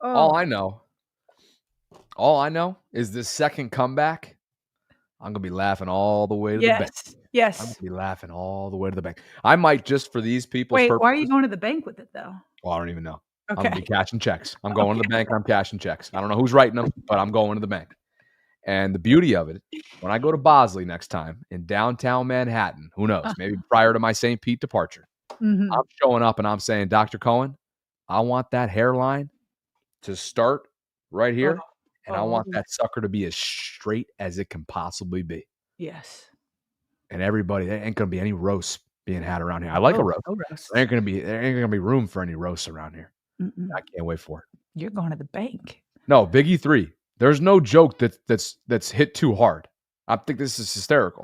Oh. All I know is this second comeback. I'm gonna be laughing all the way to the bank. Yes. I'm gonna be laughing all the way to the bank. I might just for these people's Wait, purposes. why are you going to the bank with it though? Well, I don't even know. Okay. I'm gonna be cashing checks. I'm going to the bank. I'm cashing checks. I don't know who's writing them, but I'm going to the bank. And the beauty of it, when I go to Bosley next time in downtown Manhattan, who knows? Maybe prior to my St. Pete departure, I'm showing up and I'm saying, Dr. Cohen, I want that hairline to start right here, and I want that sucker to be as straight as it can possibly be. Yes. And everybody, there ain't gonna be any roasts being had around here. I like a roast. No roast. There ain't gonna be room for any roasts around here. I can't wait for it. You're going to the bank. No, Biggie 3. There's no joke that's hit too hard. I think this is hysterical.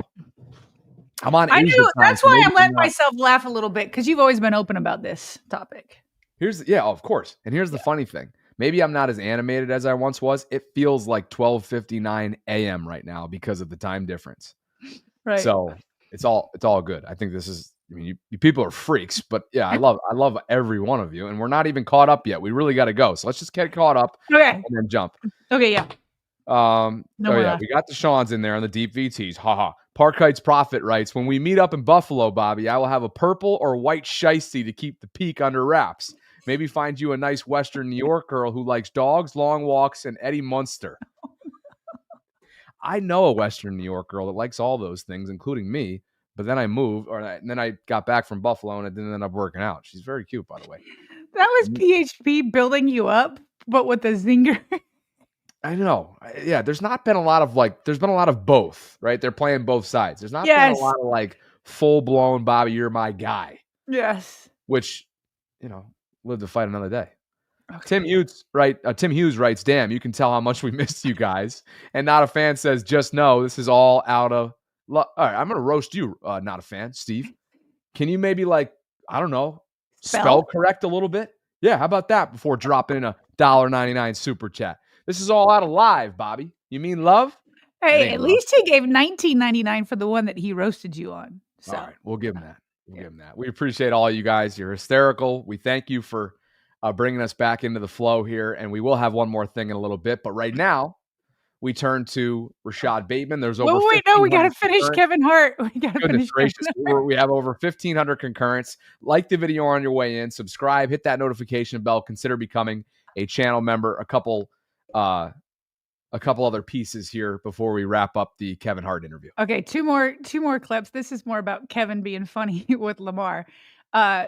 I'm on. I knew that's why I'm letting myself laugh a little bit because you've always been open about this topic. Of course. And here's the funny thing. Maybe I'm not as animated as I once was. It feels like 12:59 a.m. right now because of the time difference. Right. So it's all good. I think this is. I mean, you people are freaks, but yeah, I love every one of you, and we're not even caught up yet. We really got to go, so let's just get caught up, and then jump. Okay, yeah. We got the Sean's in there on the deep VTs. Haha. Park Heights Prophet writes, when we meet up in Buffalo, Bobby, I will have a purple or white shiesty to keep the peak under wraps. Maybe find you a nice Western New York girl who likes dogs, long walks, and Eddie Munster. I know a Western New York girl that likes all those things, including me. But then I moved, and then I got back from Buffalo, and I didn't end up working out. She's very cute, by the way. That was PHP building you up, but with a zinger. I know. Yeah, there's not been a lot of there's been a lot of both, right? They're playing both sides. There's not been a lot of full-blown, Bobby, you're my guy. Yes. Which, live to fight another day. Okay. Tim Hughes writes, damn, you can tell how much we missed you guys. And Not a Fan says, just know this is all out of all right, I'm going to roast you, Not a Fan, Steve. Can you maybe I don't know, spell correct a little bit? Yeah, how about that before dropping in a $1.99 super chat? This is all out of live, Bobby. You mean love? Hey, at least he gave $19.99 for the one that he roasted you on. So. All right, we'll give him that. Give him that. We appreciate all you guys. You're hysterical. We thank you for bringing us back into the flow here, and we will have one more thing in a little bit. But right now, we turn to Rashad Bateman. There's over. We got to finish Kevin Hart. We got to finish. We have over 1,500 concurrents. Like the video on your way in. Subscribe. Hit that notification bell. Consider becoming a channel member. A couple other pieces here before we wrap up the Kevin Hart interview. Okay, two more clips. This is more about Kevin being funny with Lamar.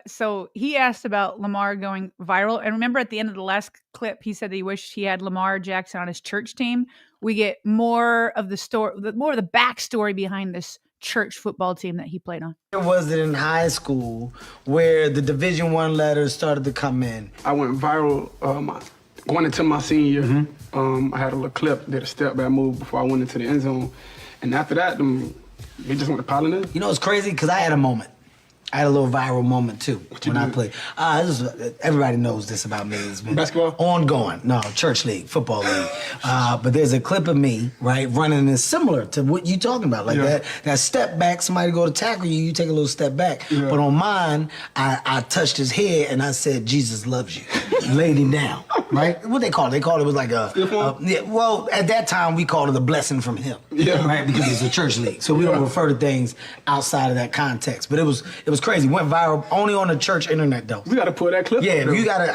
So he asked about Lamar going viral. And remember at the end of the last clip, he said that he wished he had Lamar Jackson on his church team. We get more of the story, more of the backstory behind this church football team that he played on. Where was it in high school where the Division I letters started to come in? I went viral going into my senior year. I had a little clip, did a step back move before I went into the end zone. And after that, they just went to piling in. You know, it's crazy because I had a moment. I had a little viral moment too when I played. Everybody knows this about me. It's been basketball? Ongoing. No, church league, football league. But there's a clip of me, right, running is similar to what you talking about. Like that step back, somebody go to tackle you, you take a little step back. Yeah. But on mine, I touched his head and I said, Jesus loves you. Laid him down, right? What they call it? They called it was like well, at that time we called it a blessing from him. Yeah. Right? Because it's a church league. So we don't refer to things outside of that context. But it was crazy. Went viral only on the church internet though. We gotta pull that clip. Yeah,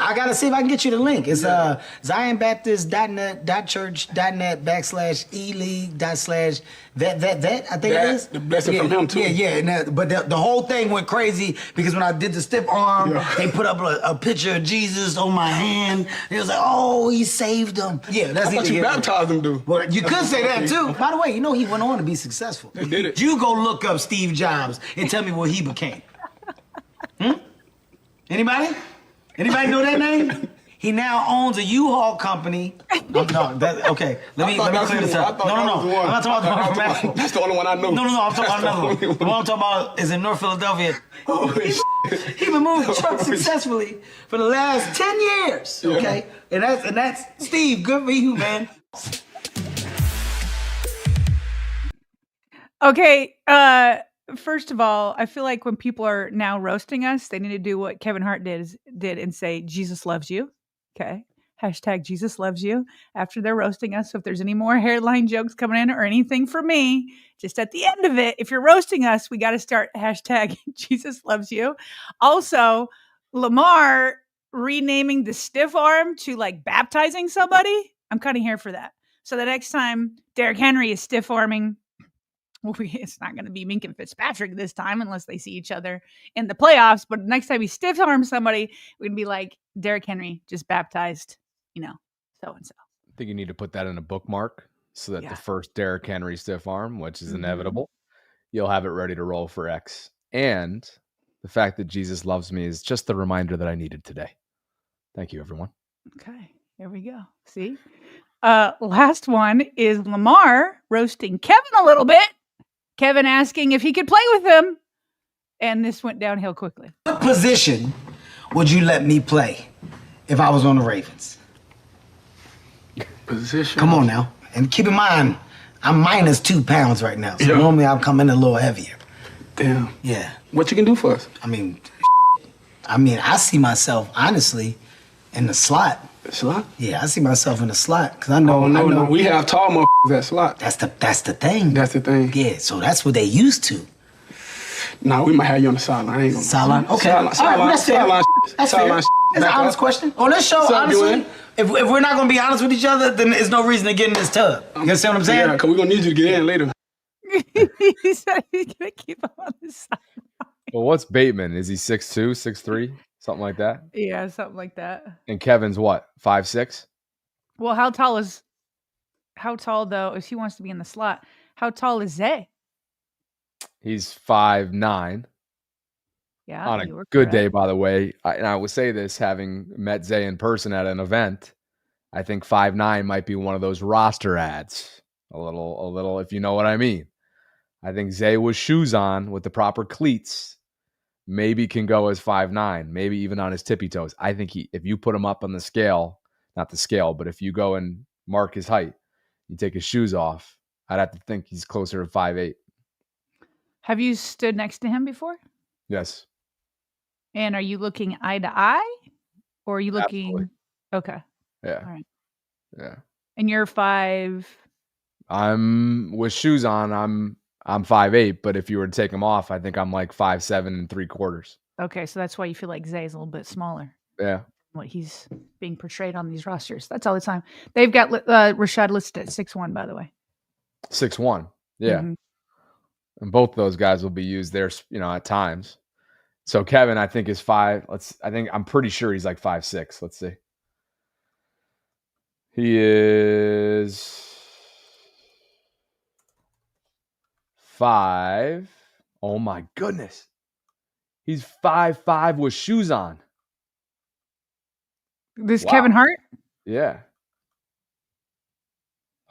I gotta see if I can get you the link. It's ZionBaptist.net/e-league/that I think it is. The blessing from him too. Yeah. But the whole thing went crazy because when I did the stiff arm, they put up a picture of Jesus on my hand. It was like, oh, he saved him. Yeah, that's I thought you baptized him, dude. Well, you could say that too. By the way, he went on to be successful. They did it. You go look up Steve Jobs and tell me what he became. Anybody? Anybody know that name? He now owns a U-Haul company. Okay. Let me clear this up. No. I'm not talking about the That's the only one I know. No. I'm talking about another one. The one I'm talking about is in North Philadelphia. He's been moving trucks successfully for the last 10 years. Okay, and that's Steve. Good for you, man. Okay. First of all, I feel like when people are now roasting us, they need to do what Kevin Hart did and say, Jesus loves you. Okay. Hashtag Jesus loves you after they're roasting us. So if there's any more hairline jokes coming in or anything for me, just at the end of it, if you're roasting us, we got to start hashtag Jesus loves you. Also, Lamar renaming the stiff arm to like baptizing somebody. I'm cutting hair for that. So the next time Derrick Henry is stiff arming, it's not going to be Minka Fitzpatrick this time unless they see each other in the playoffs. But next time he stiff arms somebody, we're going to be like, Derrick Henry just baptized, so and so. I think you need to put that in a bookmark so that the first Derrick Henry stiff arm, which is inevitable, you'll have it ready to roll for X. And the fact that Jesus loves me is just the reminder that I needed today. Thank you, everyone. Okay, here we go. See? Last one is Lamar roasting Kevin a little bit. Kevin asking if he could play with him. And this went downhill quickly. What position would you let me play if I was on the Ravens? Position? Come on now. And keep in mind, I'm minus 2 pounds right now. So normally I'll come in a little heavier. Damn. Yeah. What you can do for us? I mean, I see myself, honestly, in the slot. Slot? Yeah, I see myself in the slot. Because I know. No. We have tall motherfuckers at slot. That's the thing. That's the thing. Yeah, so that's what they used to. Nah, we might have you on the sideline. I ain't gonna. Sideline? Okay. Sideline. That's fair. That's fair. That's an honest question. On this show, honestly, if we're not going to be honest with each other, then there's no reason to get in this tub. You understand what I'm saying? Yeah, because we're going to need you to get in later. He said he's going to keep him on the side. Well, what's Bateman? Is he 6'2", 6'3", something like that? Yeah, something like that. And Kevin's what, 5'6"? Well, how tall though, if he wants to be in the slot, how tall is Zay? He's 5'9". Yeah. On a good day, by the way. I will say this, having met Zay in person at an event, I think 5'9" might be one of those roster ads. A little, if you know what I mean. I think Zay with shoes on with the proper cleats maybe can go as 5'9", maybe even on his tippy toes. I think if you put him up on the scale, not the scale, but if you go and mark his height, you take his shoes off, I'd have to think he's closer to 5'8". Have you stood next to him before? Yes. And are you looking eye to eye? Or are you looking... Absolutely. Okay. Yeah. All right. Yeah. And you're 5... I'm with shoes on, I'm 5'8", but if you were to take them off, I think I'm like 5'7 3/4. Okay, so that's why you feel like Zay's a little bit smaller. Yeah. What he's being portrayed on these rosters. That's all the time. They've got Rashad listed at 6'1", by the way. 6'1". Yeah. Mm-hmm. And both those guys will be used there, at times. So Kevin, I think is 5. I'm pretty sure he's like 5'6". Let's see. He is 5. Oh my goodness. He's 5'5" with shoes on. This Kevin Hart? Yeah.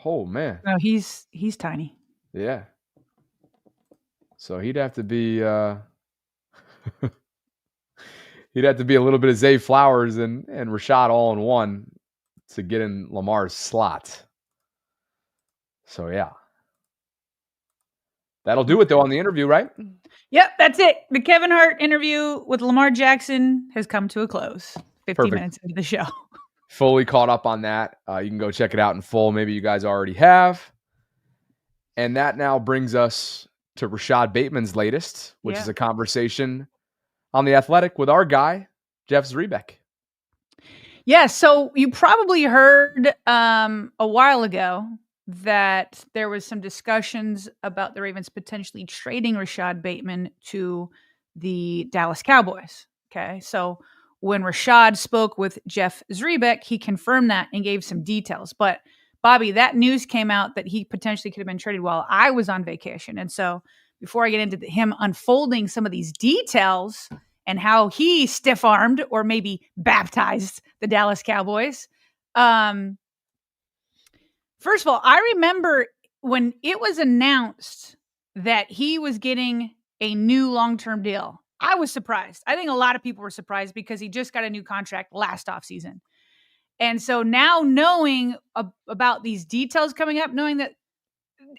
Oh man. No, he's tiny. Yeah. So he'd have to be he'd have to be a little bit of Zay Flowers and Rashad all in one to get in Lamar's slot. So yeah. That'll do it though on the interview, right? Yep, that's it. The Kevin Hart interview with Lamar Jackson has come to a close. 50 minutes into the show. Fully caught up on that. You can go check it out in full. Maybe you guys already have. And that now brings us to Rashad Bateman's latest, which is a conversation on The Athletic with our guy, Jeff Zrebiec. Yeah, so you probably heard a while ago that there was some discussions about the Ravens potentially trading Rashad Bateman to the Dallas Cowboys. Okay, so when Rashad spoke with Jeff Zrebiec, he confirmed that and gave some details. But Bobby, that news came out that he potentially could have been traded while I was on vacation. And so before I get into him unfolding some of these details and how he stiff-armed or maybe baptized the Dallas Cowboys, first of all, I remember when it was announced that he was getting a new long-term deal, I was surprised. I think a lot of people were surprised because he just got a new contract last offseason. And so now knowing about these details coming up, knowing that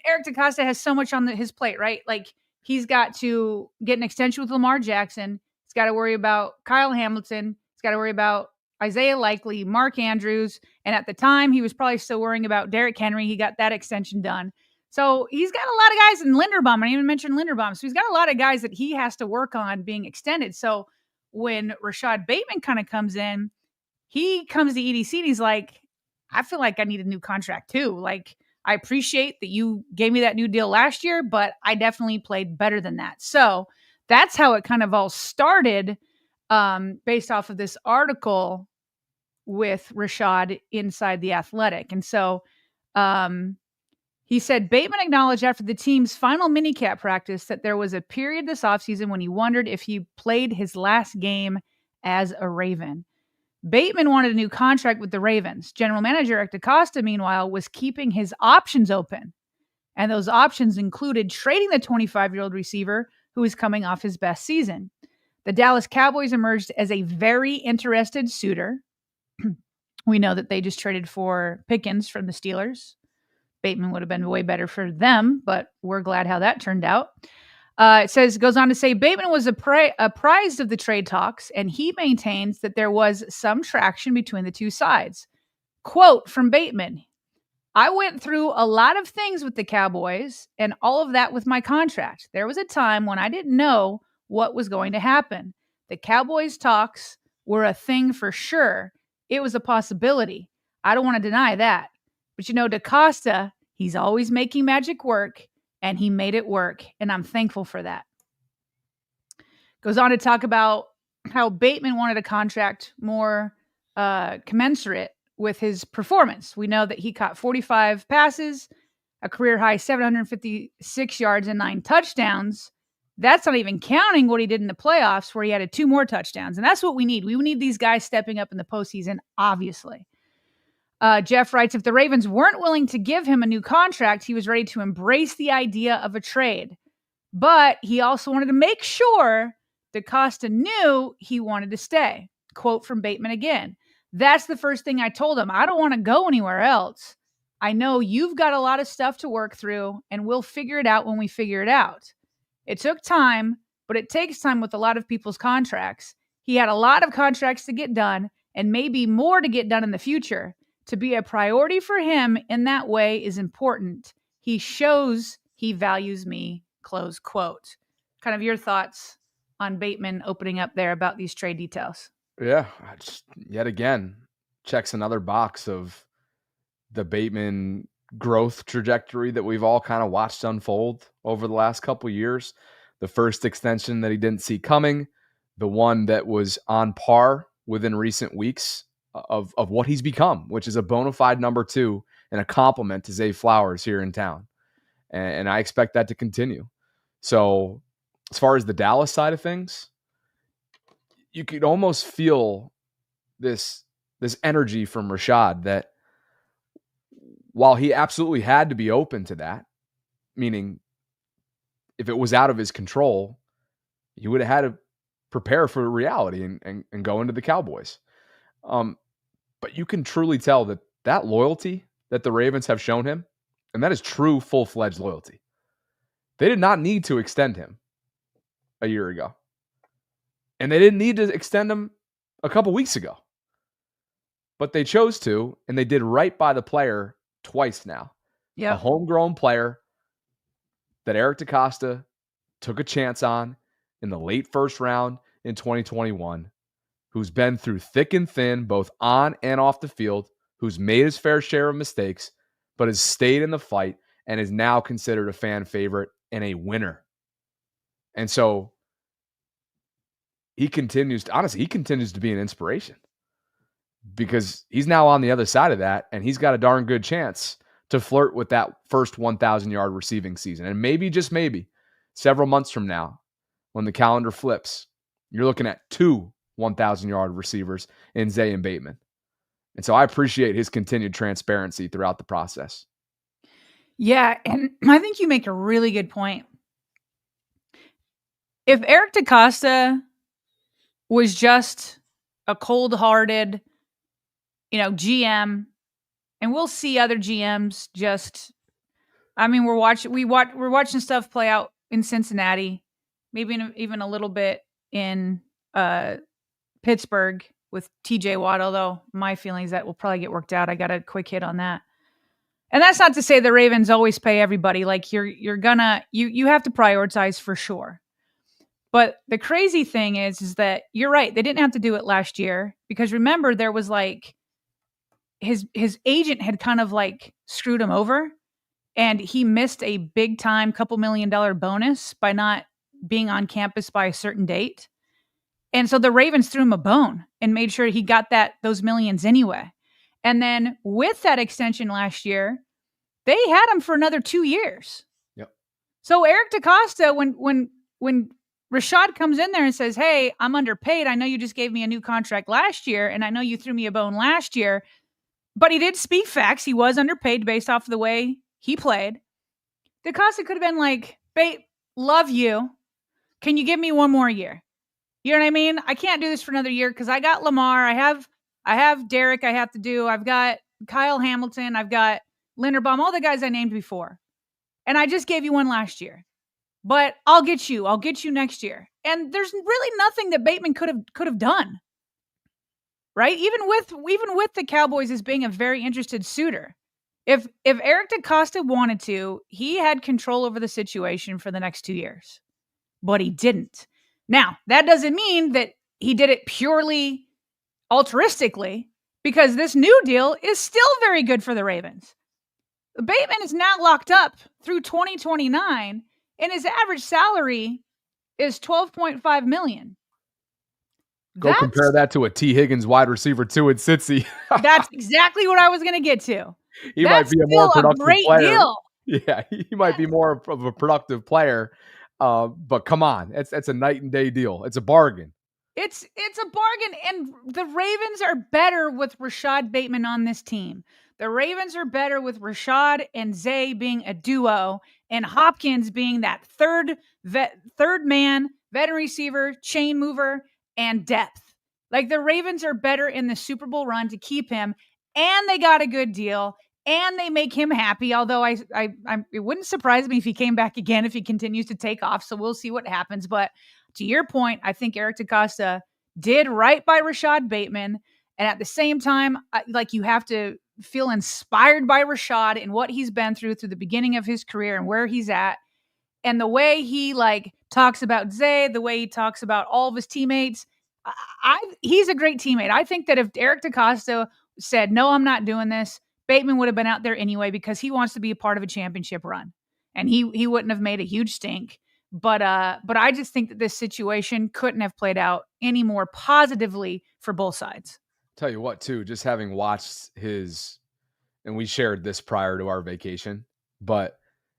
Eric DeCosta has so much on his plate, right? Like he's got to get an extension with Lamar Jackson. He's got to worry about Kyle Hamilton. He's got to worry about Isaiah Likely, Mark Andrews. And at the time, he was probably still worrying about Derrick Henry. He got that extension done. So he's got a lot of guys in Linderbaum. I didn't even mention Linderbaum. So he's got a lot of guys that he has to work on being extended. So when Rashad Bateman kind of comes in, he comes to EDC and he's like, I feel like I need a new contract too. Like, I appreciate that you gave me that new deal last year, but I definitely played better than that. So that's how it kind of all started, based off of this article with Rashad inside The Athletic. And so he said, Bateman acknowledged after the team's final minicamp practice that there was a period this offseason when he wondered if he played his last game as a Raven. Bateman wanted a new contract with the Ravens. General manager Eric DeCosta, meanwhile, was keeping his options open. And those options included trading the 25-year-old receiver who was coming off his best season. The Dallas Cowboys emerged as a very interested suitor. We know that they just traded for Pickens from the Steelers. Bateman would have been way better for them, but we're glad how that turned out. It goes on to say, Bateman was apprised of the trade talks, and he maintains that there was some traction between the two sides. Quote from Bateman, I went through a lot of things with the Cowboys and all of that with my contract. There was a time when I didn't know what was going to happen. The Cowboys talks were a thing for sure. It was a possibility. I don't want to deny that. But DeCosta, he's always making magic work. And he made it work, and I'm thankful for that. Goes on to talk about how Bateman wanted a contract more commensurate with his performance. We know that he caught 45 passes, a career-high 756 yards and 9 touchdowns. That's not even counting what he did in the playoffs, where he added 2 more touchdowns. And that's what we need. We need these guys stepping up in the postseason, obviously. Jeff writes, if the Ravens weren't willing to give him a new contract, he was ready to embrace the idea of a trade. But he also wanted to make sure DeCosta knew he wanted to stay. Quote from Bateman again. That's the first thing I told him. I don't want to go anywhere else. I know you've got a lot of stuff to work through, and we'll figure it out when we figure it out. It took time, but it takes time with a lot of people's contracts. He had a lot of contracts to get done, and maybe more to get done in the future. To be a priority for him in that way is important. He shows he values me, close quote. Kind of your thoughts on Bateman opening up there about these trade details. Yeah, yet again, checks another box of the Bateman growth trajectory that we've all kind of watched unfold over the last couple of years. The first extension that he didn't see coming, the one that was on par within recent weeks of what he's become, which is a bona fide number 2 and a compliment to Zay Flowers here in town. And I expect that to continue. So as far as the Dallas side of things, you could almost feel this energy from Rashad that while he absolutely had to be open to that, meaning if it was out of his control, he would have had to prepare for reality and go into the Cowboys. But you can truly tell that loyalty that the Ravens have shown him, and that is true full-fledged loyalty. They did not need to extend him a year ago. And they didn't need to extend him a couple weeks ago. But they chose to, and they did right by the player twice now. Yeah. A homegrown player that Eric DeCosta took a chance on in the late first round in 2021. Who's been through thick and thin, both on and off the field, who's made his fair share of mistakes, but has stayed in the fight and is now considered a fan favorite and a winner. And so he continues to be an inspiration because he's now on the other side of that, and he's got a darn good chance to flirt with that first 1,000-yard receiving season. And maybe, just maybe, several months from now, when the calendar flips, you're looking at 2 1,000-yard receivers in Zay and Bateman. And so I appreciate his continued transparency throughout the process. Yeah, and I think you make a really good point. If Eric DeCosta was just a cold-hearted, GM, and we'll see other GMs we're watching stuff play out in Cincinnati, maybe even a little bit in Pittsburgh with TJ Watt, although my feeling is that will probably get worked out. I got a quick hit on that. And that's not to say the Ravens always pay everybody. Like you have to prioritize for sure. But the crazy thing is that you're right. They didn't have to do it last year because remember there was like his agent had kind of like screwed him over and he missed a big time $2 million bonus by not being on campus by a certain date. And so the Ravens threw him a bone and made sure he got those millions anyway. And then with that extension last year, they had him for another 2 years. Yep. So Eric DaCosta, when Rashad comes in there and says, hey, I'm underpaid. I know you just gave me a new contract last year, and I know you threw me a bone last year. But he did speak facts. He was underpaid based off of the way he played. DaCosta could have been like, babe, love you. Can you give me one more year? You know what I mean? I can't do this for another year because I got Lamar. I have Derek I have to do. I've got Kyle Hamilton. I've got Linderbaum, all the guys I named before. And I just gave you one last year. But I'll get you next year. And there's really nothing that Bateman could have done. Right? Even with the Cowboys as being a very interested suitor. If Eric DaCosta wanted to, he had control over the situation for the next 2 years. But he didn't. Now, that doesn't mean that he did it purely altruistically, because this new deal is still very good for the Ravens. Bateman is now locked up through 2029, and his average salary is $12.5 million. Go compare that to a T. Higgins wide receiver too at Cincy. That's exactly what I was going to get to. He might be a more productive player. Deal. Yeah, he might be more of a productive player. But come on, it's a night and day deal. It's a bargain. It's a bargain, and the Ravens are better with Rashad Bateman on this team. The Ravens are better with Rashad and Zay being a duo, and Hopkins being that third man, veteran receiver, chain mover, and depth. Like the Ravens are better in the Super Bowl run to keep him, and they got a good deal, and they make him happy. Although it wouldn't surprise me if he came back again if he continues to take off. So we'll see what happens. But to your point, I think Eric DaCosta did right by Rashad Bateman, and at the same time, you have to feel inspired by Rashad and what he's been through the beginning of his career and where he's at. And the way he talks about Zay, the way he talks about all of his teammates, he's a great teammate. I think that if Eric DaCosta said, no, I'm not doing this, Bateman would have been out there anyway because he wants to be a part of a championship run. And he wouldn't have made a huge stink. But I just think that this situation couldn't have played out any more positively for both sides. Tell you what, too, just having watched and we shared this prior to our vacation, but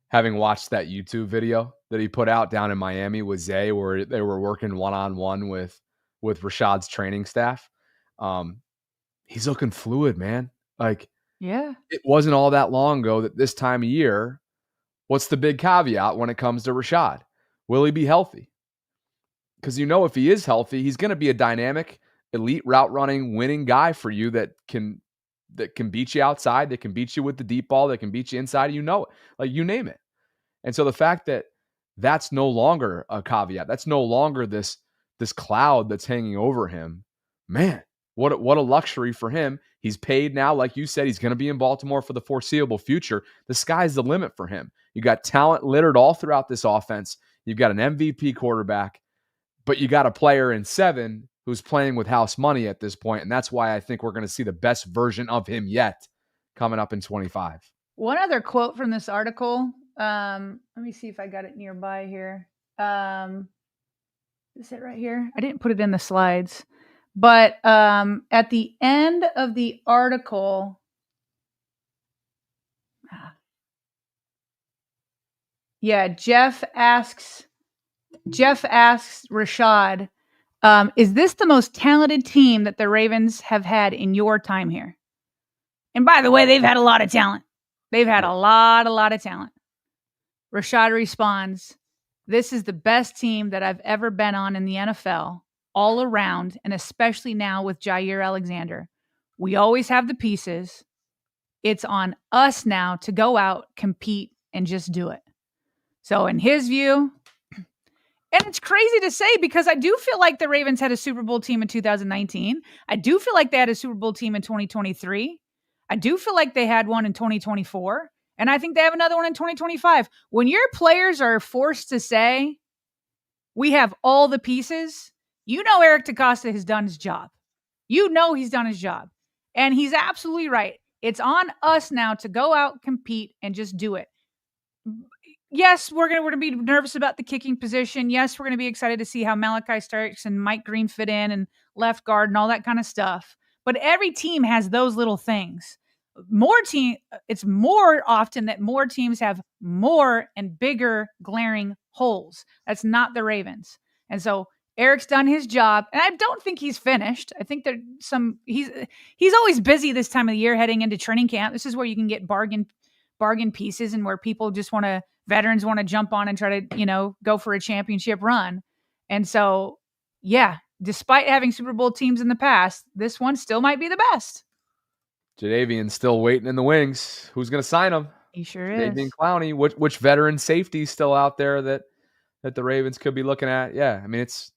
having watched that YouTube video that he put out down in Miami with Zay, where they were working one-on-one with Rashad's training staff, he's looking fluid, man. Yeah, it wasn't all that long ago that this time of year, what's the big caveat when it comes to Rashad? Will he be healthy? Because if he is healthy, he's going to be a dynamic, elite route running, winning guy for you that can beat you outside, that can beat you with the deep ball, that can beat you inside. You name it. And so the fact that that's no longer a caveat, that's no longer this cloud that's hanging over him, man, what a luxury for him. He's paid now, like you said, he's going to be in Baltimore for the foreseeable future. The sky's the limit for him. You got talent littered all throughout this offense. You've got an MVP quarterback, but you got a player in 7 who's playing with house money at this point, and that's why I think we're going to see the best version of him yet coming up in 25. One other quote from this article. Let me see if I got it nearby here. Is it right here? I didn't put it in the slides. But at the end of the article, Jeff asks Rashad, is this the most talented team that the Ravens have had in your time here? And by the way, they've had a lot of talent. They've had a lot of talent. Rashad responds, this is the best team that I've ever been on in the NFL, all around, and especially now with Jair Alexander. We always have the pieces. It's on us now to go out, compete, and just do it. So in his view, And it's crazy to say because I do feel like the Ravens had a Super Bowl team in 2019. I do feel like they had a Super Bowl team in 2023. I do feel like they had one in 2024. And I think they have another one in 2025. When your players are forced to say, we have all the pieces, Eric DeCosta has done his job. He's done his job. And he's absolutely right. It's on us now to go out, compete, and just do it. Yes, we're gonna be nervous about the kicking position. Yes, we're gonna be excited to see how Malachi Starks and Mike Green fit in and left guard and all that kind of stuff. But every team has those little things. It's more often that more teams have more and bigger glaring holes. That's not the Ravens. And so Eric's done his job, and I don't think he's finished. I think he's always busy this time of the year heading into training camp. This is where you can get bargain pieces and where people just veterans want to jump on and try to, go for a championship run. And so, yeah, despite having Super Bowl teams in the past, this one still might be the best. Jadeveon's still waiting in the wings. Who's going to sign him? He sure is. Jadeveon Clowney. Which veteran safety is still out there that the Ravens could be looking at? Yeah, I mean, it's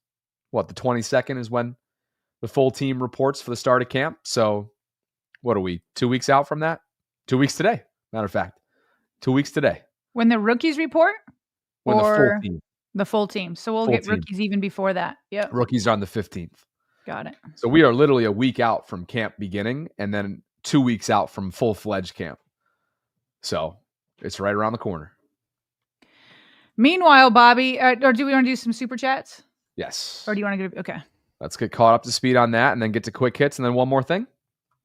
the 22nd is when the full team reports for the start of camp. So what are we, 2 weeks out from that? 2 weeks today, matter of fact. 2 weeks today. When the rookies report? When the full team. The full team. So we'll get rookies even before that. Yep. Rookies are on the 15th. Got it. So we are literally a week out from camp beginning and then 2 weeks out from full-fledged camp. So it's right around the corner. Meanwhile, Bobby, or do we want to do some super chats? Yes. Or do you want to go? Okay. Let's get caught up to speed on that and then get to quick hits and then one more thing.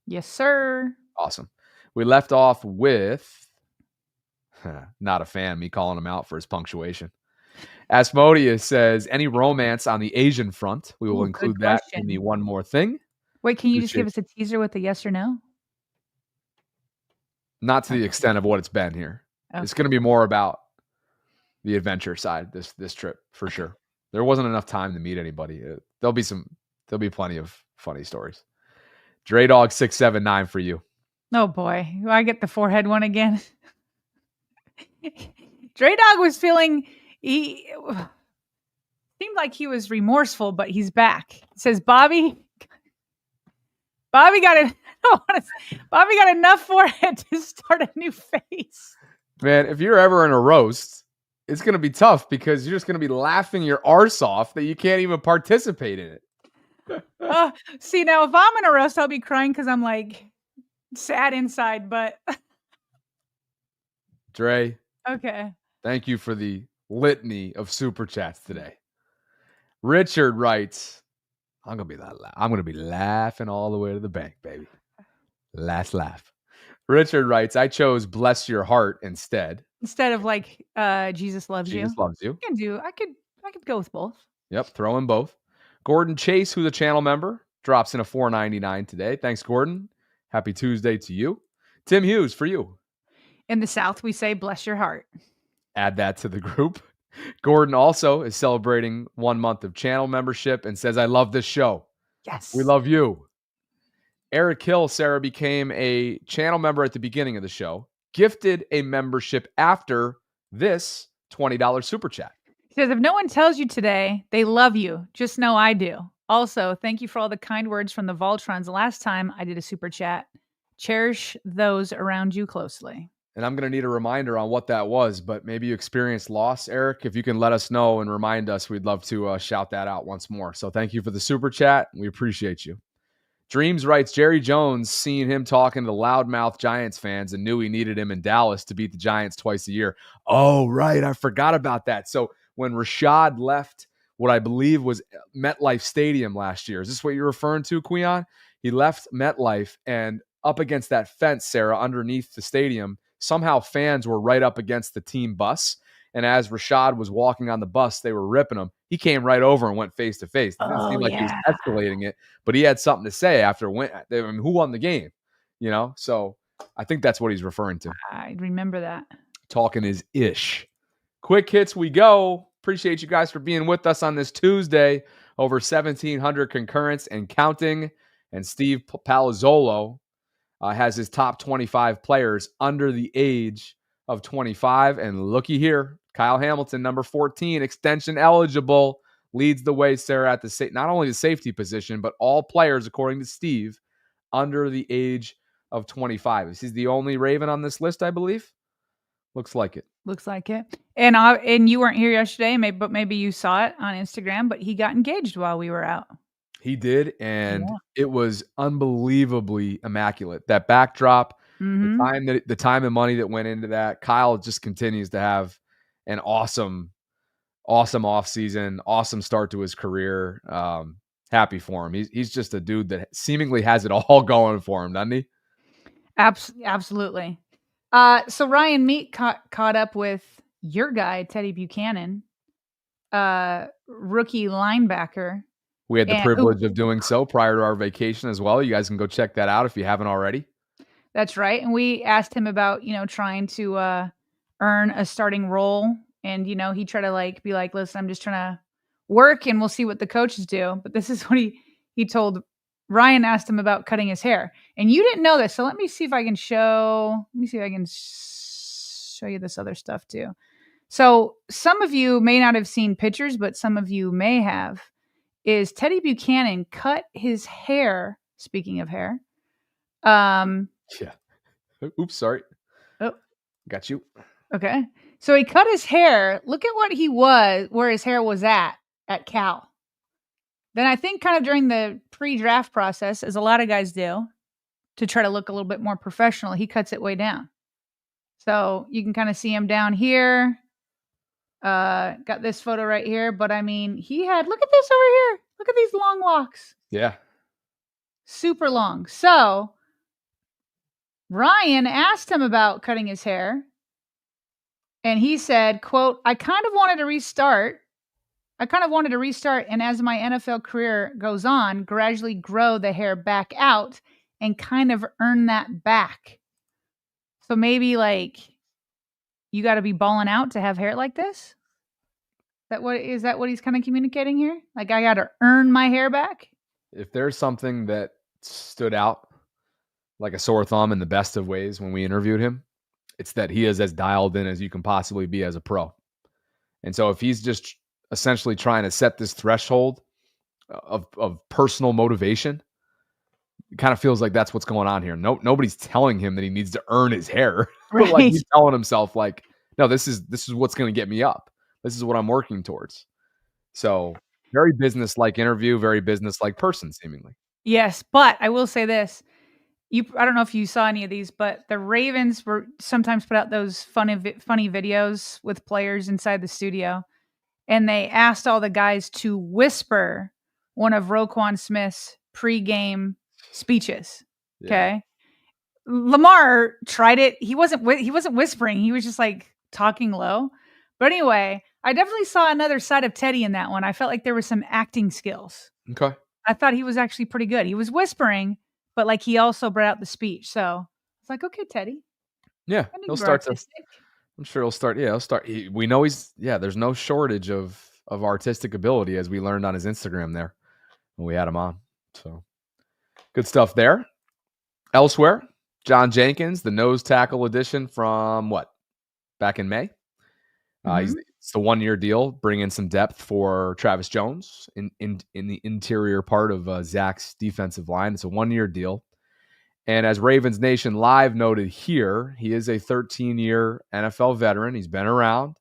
Yes, sir. Awesome. We left off with, not a fan, me calling him out for his punctuation. Asmodeus says, any romance on the Asian front? We will include that in the one more thing. Wait, can you just give us a teaser with a yes or no? Not to the extent of what it's been here. Okay. It's going to be more about the adventure side this trip for sure. There wasn't enough time to meet anybody. There'll be plenty of funny stories. Dre Dog 679 for you. Oh boy, do I get the forehead one again? Dre Dog was feeling seemed like he was remorseful, but he's back. It says Bobby got enough forehead to start a new phase. Man, if you're ever in a roast, it's going to be tough because you're just going to be laughing your arse off that you can't even participate in it. See, now if I'm in a roast, I'll be crying because I'm like sad inside, but Dre. Okay. Thank you for the litany of super chats today. Richard writes, I'm going to be laughing all the way to the bank, baby. Last laugh. Richard writes, I chose bless your heart instead of like Jesus loves you. Jesus loves you. I could go with both. Yep, throw in both. Gordon Chase, who's a channel member, drops in a $4.99 today. Thanks, Gordon. Happy Tuesday to you. Tim Hughes, for you. In the South, we say bless your heart. Add that to the group. Gordon also is celebrating 1 month of channel membership and says, I love this show. Yes. We love you. Eric Hill, Sarah, became a channel member at the beginning of the show, gifted a membership after this $20 super chat. He says, if no one tells you today, they love you. Just know I do. Also, thank you for all the kind words from the Voltrons last time I did a super chat. Cherish those around you closely. And I'm going to need a reminder on what that was, but maybe you experienced loss, Eric. If you can let us know and remind us, we'd love to shout that out once more. So thank you for the super chat. We appreciate you. Dreams writes, Jerry Jones seen him talking to the loudmouth Giants fans and knew he needed him in Dallas to beat the Giants twice a year. Oh, right. I forgot about that. So when Rashad left what I believe was MetLife Stadium last year, is this what you're referring to, Quion? He left MetLife, and up against that fence, Sarah, underneath the stadium, somehow fans were right up against the team bus. And as Rashad was walking on the bus, they were ripping him. He came right over and went face to face. It didn't seem like he was escalating it, but he had something to say after who won the game, So I think that's what he's referring to. I remember that. Talking is ish. Quick hits we go. Appreciate you guys for being with us on this Tuesday. Over 1,700 concurrents and counting. And Steve Palazzolo has his top 25 players under the age of 25. And looky here, Kyle Hamilton, number 14, extension eligible, leads the way, Sarah, at not only the safety position, but all players, according to Steve, under the age of 25. Is he the only Raven on this list, I believe? Looks like it. Looks like it. And you weren't here yesterday, but maybe you saw it on Instagram, but he got engaged while we were out. He did, and it was unbelievably immaculate. That backdrop, the time and money that went into that. Kyle just continues to have an awesome offseason, awesome start to his career. Happy for him. He's just a dude that seemingly has it all going for him, doesn't he? Absolutely. So Ryan Meek caught up with your guy, Teddy Buchanan, rookie linebacker. We had the privilege of doing so prior to our vacation as well. You guys can go check that out if you haven't already. That's right. And we asked him about, trying to earn a starting role. And, he tried to be like, listen, I'm just trying to work and we'll see what the coaches do. But this is what he told Ryan. Asked him about cutting his hair. And you didn't know this. So let me see if I can show you this other stuff too. So some of you may not have seen pictures, but some of you may have. Is Teddy Buchanan cut his hair, speaking of hair. Yeah. Oops, sorry. Oh. Got you. Okay. So he cut his hair. Look at what he was, where his hair was at Cal. Then I think kind of during the pre-draft process, as a lot of guys do, to try to look a little bit more professional, he cuts it way down. So you can kind of see him down here. Got this photo right here, but I mean, he had, look at this over here. Look at these long locks. Yeah. Super long. So Ryan asked him about cutting his hair. And he said, quote, I kind of wanted to restart. And as my NFL career goes on, gradually grow the hair back out and kind of earn that back. So maybe you got to be balling out to have hair like this? Is that what he's kind of communicating here? Like, I got to earn my hair back? If there's something that stood out like a sore thumb in the best of ways when we interviewed him, it's that he is as dialed in as you can possibly be as a pro. And so if he's just essentially trying to set this threshold of personal motivation, it kind of feels like that's what's going on here. Nobody's telling him that he needs to earn his hair. Right. But he's telling himself no, this is what's going to get me up. This is what I'm working towards. So very business-like interview, very business-like person, seemingly. Yes, but I will say this. I don't know if you saw any of these, but the Ravens were sometimes put out those funny videos with players inside the studio. And they asked all the guys to whisper one of Roquan Smith's pregame speeches. Okay. Yeah. Lamar tried it. He wasn't whispering. He was just talking low. But anyway, I definitely saw another side of Teddy in that one. I felt like there was some acting skills. Okay. I thought he was actually pretty good. He was whispering, but he also brought out the speech. So it's like, okay, Teddy. Yeah. He'll start I'm sure he'll start. Yeah, he'll start. We know there's no shortage of artistic ability, as we learned on his Instagram there when we had him on. So good stuff there. Elsewhere, John Jenkins, the nose tackle addition from back in May. It's the 1-year deal, bring in some depth for Travis Jones in the interior part of Zach's defensive line. It's a 1-year deal. And as Ravens Nation Live noted here, he is a 13-year NFL veteran. He's been around.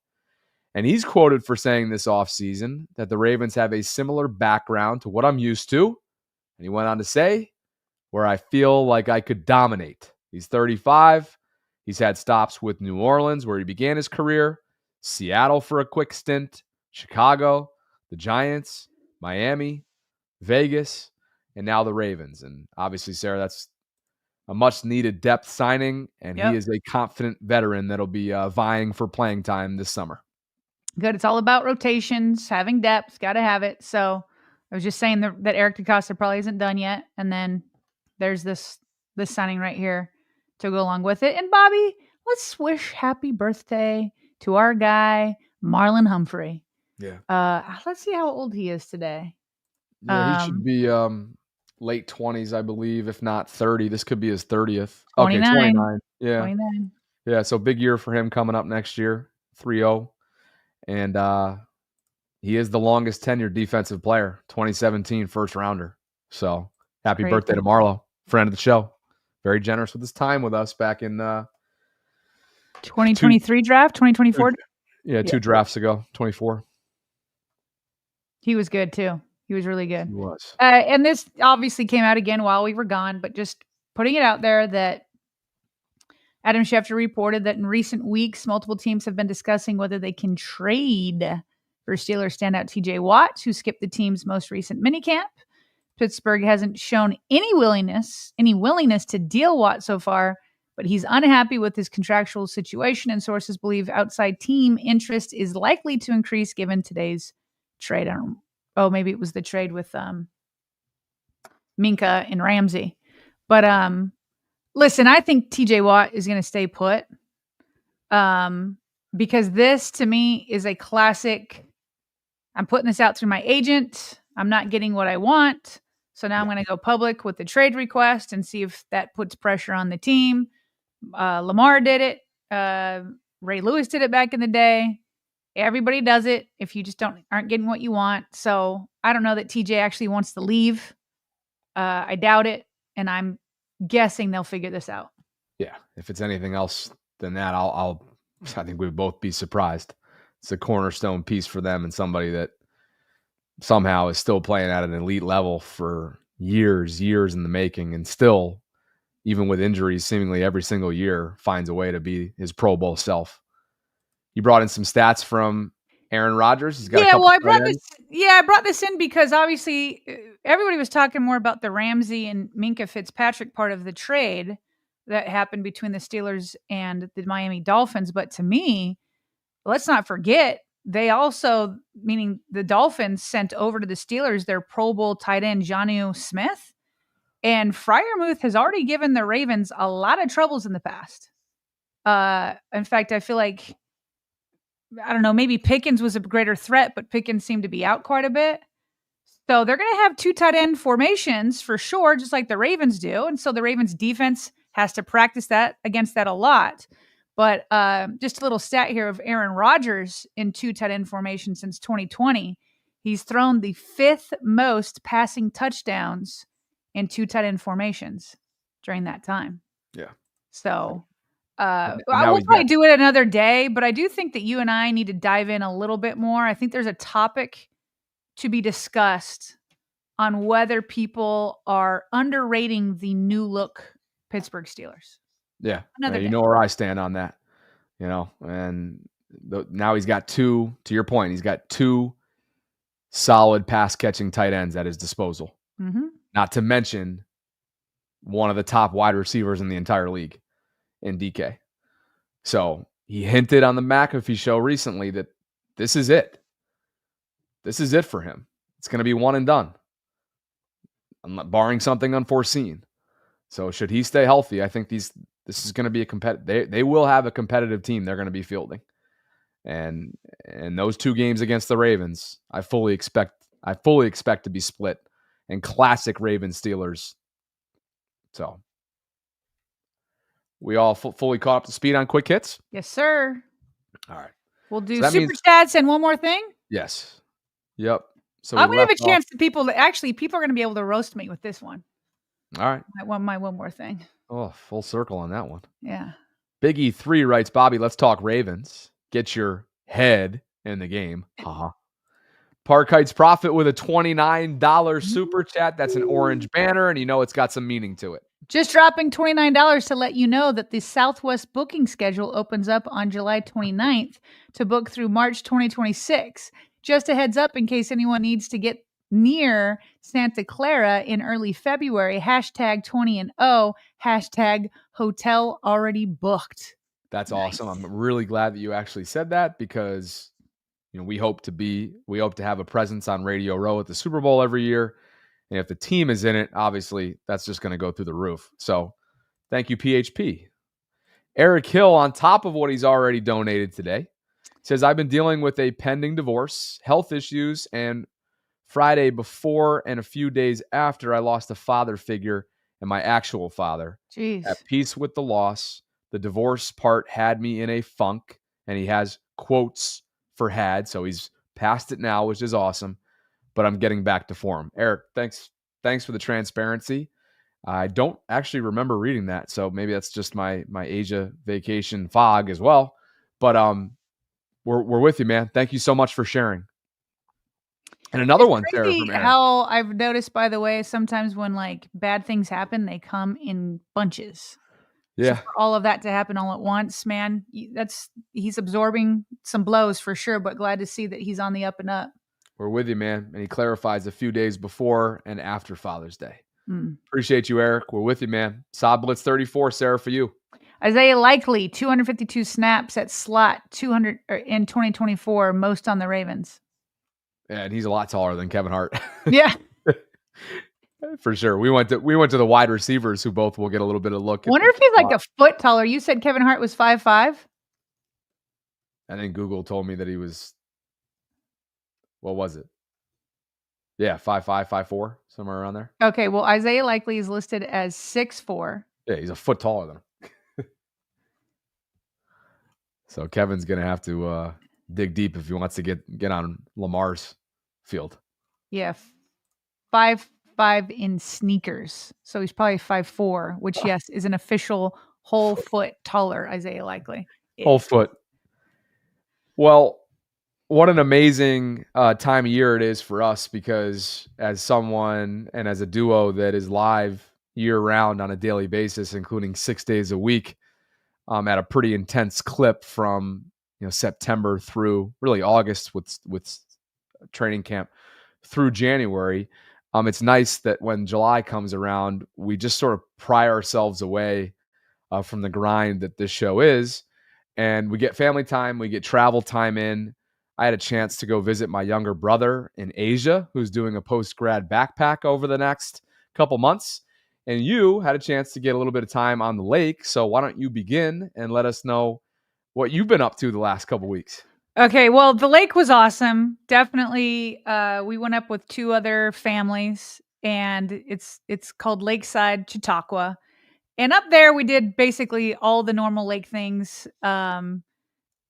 And he's quoted for saying this offseason that the Ravens have a similar background to what I'm used to. And he went on to say, where I feel like I could dominate. He's 35. He's had stops with New Orleans, where he began his career, Seattle for a quick stint, Chicago, the Giants, Miami, Vegas, and now the Ravens. And obviously, Sarah, that's a much-needed depth signing, and He is a confident veteran that'll be vying for playing time this summer. Good. It's all about rotations, having depth, got to have it. So I was just saying that Eric DeCosta probably isn't done yet, and then there's this signing right here to go along with it. And Bobby, let's wish happy birthday to our guy, Marlon Humphrey. Yeah. Let's see how old he is today. Yeah, he should be late 20s, I believe, if not 30. This could be his 30th. 29. Okay, 29. Yeah. 29. Yeah, so big year for him coming up next year, 3-0. And he is the longest tenured defensive player, 2017 first rounder. So happy birthday to Marlo, friend of the show. Very generous with his time with us back in 2023 draft, 2024. Yeah, 2 drafts ago, 24. He was good too. He was really good. He was. And this obviously came out again while we were gone, but just putting it out there that Adam Schefter reported that in recent weeks, multiple teams have been discussing whether they can trade for Steelers standout TJ Watt, who skipped the team's most recent minicamp. Pittsburgh hasn't shown any willingness to deal Watt so far, but he's unhappy with his contractual situation, and sources believe outside team interest is likely to increase given today's trade. Maybe it was the trade with Minka and Ramsey. But listen, I think TJ Watt is going to stay put because this, to me, is a classic. I'm putting this out through my agent. I'm not getting what I want. So now I'm going to go public with the trade request and see if that puts pressure on the team. Lamar did it. Ray Lewis did it back in the day. Everybody does it if you just aren't getting what you want. So I don't know that TJ actually wants to leave. I doubt it. And I'm guessing they'll figure this out. Yeah. If it's anything else than that, I think we'd both be surprised. It's a cornerstone piece for them and somebody that somehow is still playing at an elite level for years in the making, and still, even with injuries seemingly every single year, finds a way to be his Pro Bowl self. He brought in some stats from Aaron Rodgers. He's got I brought this in because obviously everybody was talking more about the Ramsey and Minka Fitzpatrick part of the trade that happened between the Steelers and the Miami Dolphins. But to me, let's not forget, they also, meaning the Dolphins, sent over to the Steelers their Pro Bowl tight end, Jonnu Smith. And Freiermuth has already given the Ravens a lot of troubles in the past. In fact, I feel like, I don't know, maybe Pickens was a greater threat, but Pickens seemed to be out quite a bit. So they're going to have 2 tight end formations for sure, just like the Ravens do. And so the Ravens defense has to practice against that a lot. But just a little stat here of Aaron Rodgers in 2 tight end formations since 2020. He's thrown the 5th most passing touchdowns in 2 tight end formations during that time. Yeah. So I will probably do it another day, but I do think that you and I need to dive in a little bit more. I think there's a topic to be discussed on whether people are underrating the new look Pittsburgh Steelers. Yeah. You know where I stand on that, and now he's got 2, to your point, he's got 2 solid pass catching tight ends at his disposal. Mm-hmm. Not to mention one of the top wide receivers in the entire league in DK. So he hinted on the McAfee show recently that this is it. This is it for him. It's going to be one and done, barring something unforeseen. So should he stay healthy, I think this is going to be a competitive. They will have a competitive team they're going to be fielding, and those 2 games against the Ravens, I fully expect to be split, and classic Ravens Steelers. So we all fully caught up to speed on quick hits. Yes, sir. All right. We'll do super chats and one more thing. Yes. Yep. So I'm going to have a chance to people are going to be able to roast me with this one. All right. My one more thing. Oh, full circle on that one. Yeah. Big E3 writes, Bobby, let's talk Ravens. Get your head in the game. Haha. Park Heights Profit with a $29 super chat. That's an orange banner, and it's got some meaning to it. Just dropping $29 to let you know that the Southwest booking schedule opens up on July 29th to book through March 2026. Just a heads up in case anyone needs to get near Santa Clara in early February. #20&0, #hotel already booked. That's nice. Awesome. I'm really glad that you actually said that because we hope to have a presence on Radio Row at the Super Bowl every year. And if the team is in it, obviously that's just going to go through the roof. So thank you, PHP. Eric Hill, on top of what he's already donated today, says, I've been dealing with a pending divorce, health issues, and Friday before and a few days after I lost a father figure and my actual father. Jeez. At peace with the loss, the divorce part had me in a funk, and he has quotes had. So he's past it now, which is awesome. But I'm getting back to form. Eric, thanks for the transparency. I don't actually remember reading that, so maybe that's just my Asia vacation fog as well. But we're with you, man. Thank you so much for sharing. And another one, Sarah, from Aaron. How I've noticed, by the way, sometimes when like bad things happen, they come in bunches. Yeah. So for all of that to happen all at once, man, he's absorbing some blows for sure, but glad to see that he's on the up and up. We're with you, man. And he clarifies a few days before and after Father's Day. Appreciate you, Eric. We're with you, man. Saab Blitz 34, Sarah, for you. Isaiah Likely, 252 snaps at slot, 200 in 2024, most on the Ravens. Yeah, and he's a lot taller than Kevin Hart. Yeah. For sure. We went to the wide receivers who both will get a little bit of look. Wonder if he's like a foot taller. You said Kevin Hart was 5'5"? I think Google told me that he was, what was it? Yeah, 5'5", 5'4", somewhere around there. Okay, well, Isaiah Likely is listed as 6'4". Yeah, he's a foot taller than him. So Kevin's going to have to dig deep if he wants to get on Lamar's field. Yeah, 5'5" in sneakers. So he's probably 5'4", which, yes, is an official whole foot taller Isaiah Likely. Whole foot. Well, what an amazing time of year it is for us, because as someone and as a duo that is live year-round on a daily basis, including 6 days a week, at a pretty intense clip from September through really August with training camp through January. It's nice that when July comes around, we just sort of pry ourselves away from the grind that this show is, and we get family time, we get travel time in. I had a chance to go visit my younger brother in Asia, who's doing a post-grad backpack over the next couple months. And you had a chance to get a little bit of time on the lake. So why don't you begin and let us know what you've been up to the last couple weeks? Okay, well, the lake was awesome. Definitely, we went up with 2 other families, and it's called Lakeside Chautauqua. And up there, we did basically all the normal lake things and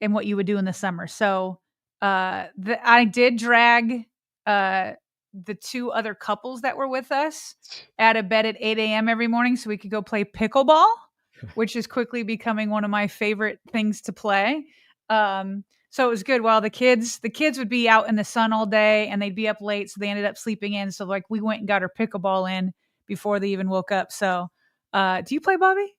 what you would do in the summer. So I did drag the 2 other couples that were with us out of bed at 8 a.m. every morning so we could go play pickleball, which is quickly becoming one of my favorite things to play. So it was good. While the kids would be out in the sun all day and they'd be up late, so they ended up sleeping in. So like we went and got our pickleball in before they even woke up. So do you play, Bobby?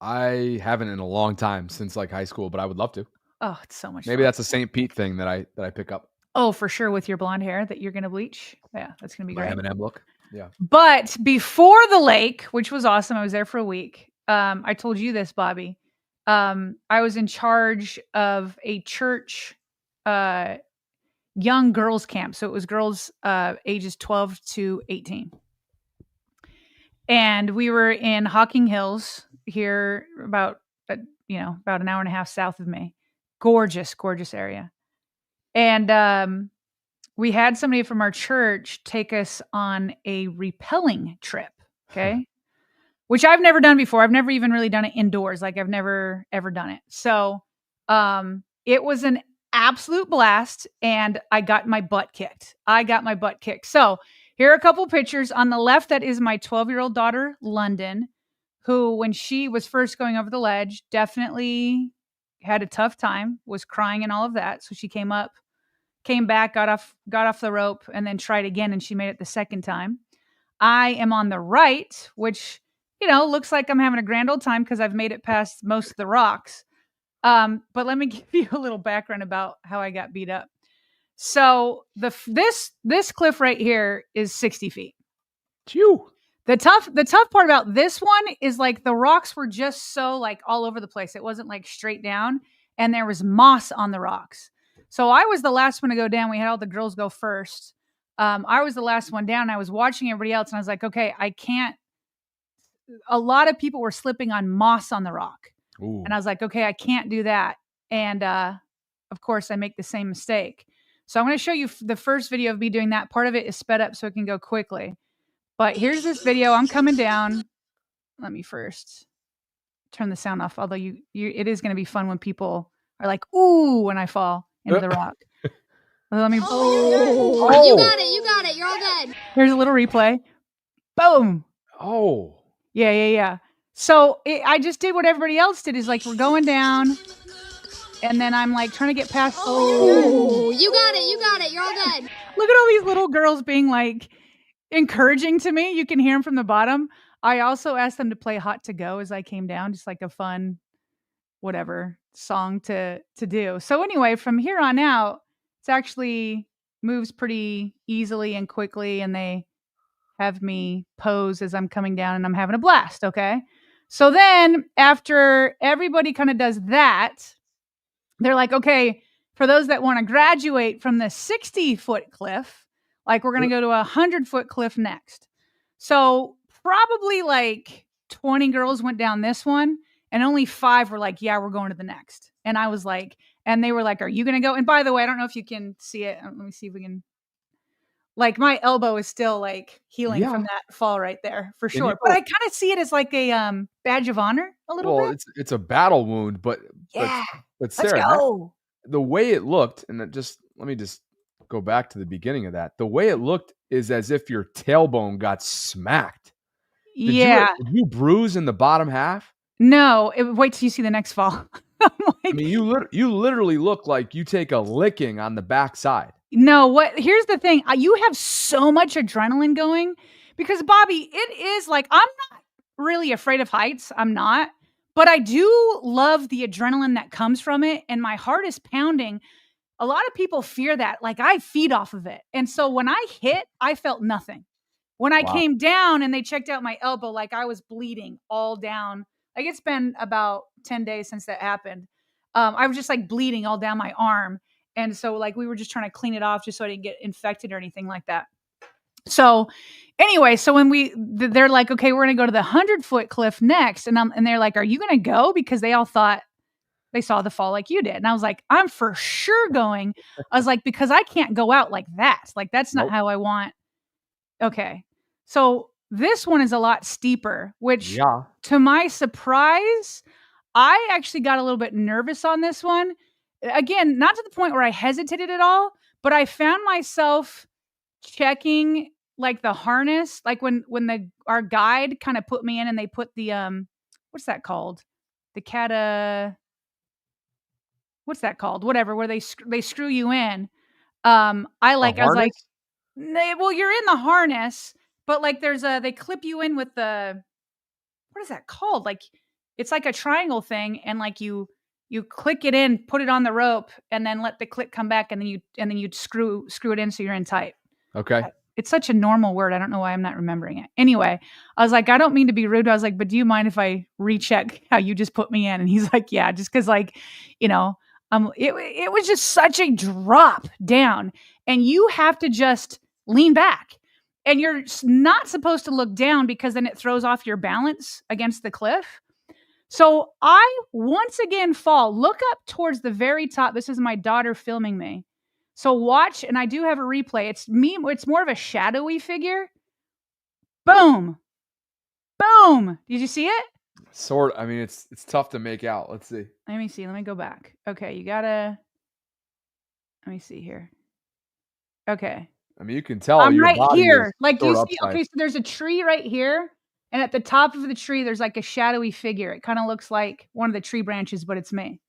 I haven't in a long time, since like high school, but I would love to. Oh, it's so much Maybe fun. that's a St. Pete thing that I pick up. Oh, for sure, with your blonde hair that you're going to bleach. Yeah, that's going to be great. My M&M look. Yeah. But before the lake, which was awesome, I was there for a week. I told you this, Bobby. I was in charge of a church young girls camp. So it was girls ages 12 to 18. And we were in Hocking Hills here, about an hour and a half south of me. Gorgeous, gorgeous area. And we had somebody from our church take us on a rappelling trip, okay? Which I've never done before. I've never even really done it indoors. Like I've never, ever done it. So it was an absolute blast, and I got my butt kicked. So here are a couple pictures. On the left, that is my 12-year-old daughter, London, who, when she was first going over the ledge, definitely had a tough time, was crying and all of that. So she came back, got off the rope, and then tried again, and she made it the second time. I am on the right, which, looks like I'm having a grand old time because I've made it past most of the rocks. But let me give you a little background about how I got beat up. So this cliff right here is 60 feet. Phew. The tough part about this one is like the rocks were just so like all over the place. It wasn't like straight down, and there was moss on the rocks. So I was the last one to go down. We had all the girls go first. I was the last one down. I was watching everybody else, and I was like, okay, I can't. A lot of people were slipping on moss on the rock. Ooh. And I was like, okay, I can't do that. And of course, I make the same mistake. So I'm going to show you the first video of me doing that. Part of it is sped up so it can go quickly. But here's this video. I'm coming down. Let me first turn the sound off. Although it is going to be fun when people are like, ooh, when I fall. into the rock. Let me. Oh, you got it. You got it. You're all good. Here's a little replay. Boom. Oh. Yeah. So I just did what everybody else did. Is like we're going down, and then I'm like trying to get past. Oh, you got it. You got it. You're all good. Look at all these little girls being like encouraging to me. You can hear them from the bottom. I also asked them to play Hot to Go as I came down, just like a fun, whatever song to do. So anyway, from here on out, it's actually moves pretty easily and quickly, and they have me pose as I'm coming down, and I'm having a blast. Okay. So then after everybody kind of does that, they're like, okay, for those that want to graduate from the 60-foot cliff, like we're going to go to a 100-foot cliff next. So probably like 20 girls went down this one, and only 5 were like, yeah, we're going to the next. And I was like, and they were like, are you going to go? And by the way, I don't know if you can see it. Let me see if we can. Like my elbow is still like healing from that fall right there for sure. But I kind of see it as like a badge of honor a little bit. Well, it's a battle wound, but yeah. But Sarah, let's go. The way it looked, and let me just go back to the beginning of that. The way it looked is as if your tailbone got smacked. Did you bruise in the bottom half? No. Wait till you see the next fall. I mean, you literally look like you take a licking on the backside. No, here's the thing. You have so much adrenaline going because Bobby, it is like, I'm not really afraid of heights. I'm not, but I do love the adrenaline that comes from it. And my heart is pounding. A lot of people fear that. Like I feed off of it. And so when I hit, I felt nothing. When I came down and they checked out my elbow, like I was bleeding all down. Like it's been about 10 days since that happened. I was just like bleeding all down my arm. And so like, we were just trying to clean it off just so I didn't get infected or anything like that. So anyway, so when they're like, okay, we're going to go to the 100-foot cliff next. And they're like, are you going to go? Because they all thought they saw the fall like you did. And I was like, I'm for sure going. I was like, because I can't go out like that. Like, that's not how I want. Okay. So this one is a lot steeper, which to my surprise, I actually got a little bit nervous on this one. Again, not to the point where I hesitated at all, but I found myself checking like the harness, like when our guide kind of put me in and they put the what's that called? The what's that called? Whatever, where they screw you in. I was like, well, you're in the harness, but like they clip you in with the, what is that called? Like it's like a triangle thing, and like you click it in, put it on the rope, and then let the click come back, and then you screw it in so you're in tight. Okay. It's such a normal word. I don't know why I'm not remembering it. Anyway, I was like, I don't mean to be rude. I was like, but do you mind if I recheck how you just put me in? And he's like, yeah, just because like, it was just such a drop down, and you have to just lean back, and you're not supposed to look down because then it throws off your balance against the cliff. So I once again fall, look up towards the very top. This is my daughter filming me. So watch, and I do have a replay. It's me. It's more of a shadowy figure. Boom. Boom. Did you see it? Sort of. I mean, it's tough to make out. Let's see. Let me see. Let me go back. Okay, let me see here. Okay. I mean, you can tell I'm your right body here. is Like, do you see? upside. Okay, so there's a tree right here. And at the top of the tree, there's like a shadowy figure. It kind of looks like one of the tree branches, but it's me.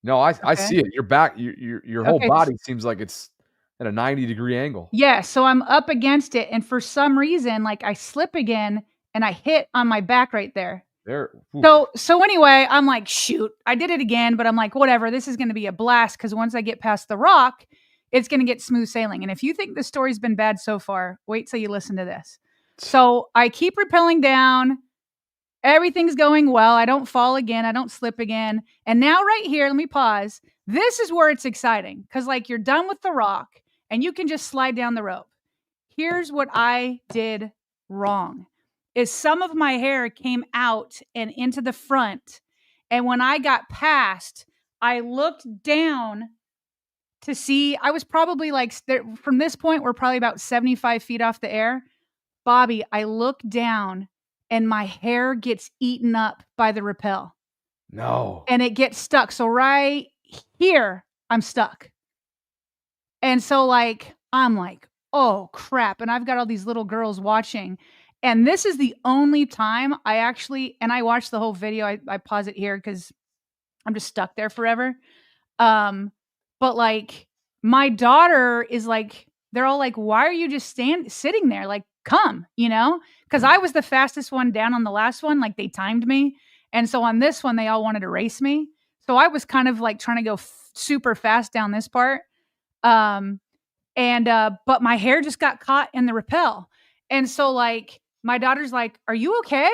No, I see it. Your back, your whole body seems like it's at a 90-degree angle. Yeah, so I'm up against it, and for some reason, like I slip again, and I hit on my back right there. So anyway, I'm like, shoot, I did it again, but I'm like, whatever. This is going to be a blast because once I get past the rock, it's going to get smooth sailing. And if you think the story's been bad so far, wait till you listen to this. So I keep rappelling down. Everything's going well. I don't fall again. I don't slip again. And now right here, let me pause. This is where it's exciting because like you're done with the rock and you can just slide down the rope. Here's what I did wrong is some of my hair came out and into the front. And when I got past, I looked down to see, I was probably like, from this point, we're probably about 75 feet off the air. Bobby, I look down and my hair gets eaten up by the rappel. No. And it gets stuck. So right here, I'm stuck. And so like, I'm like, oh crap. And I've got all these little girls watching. And this is the only time I watched the whole video. I pause it here because I'm just stuck there forever. But like my daughter is like, they're all like, why are you just sitting there? Like, come, because I was the fastest one down on the last one. Like they timed me. And so on this one, they all wanted to race me. So I was kind of like trying to go super fast down this part. But my hair just got caught in the rappel. And so like my daughter's like, are you okay?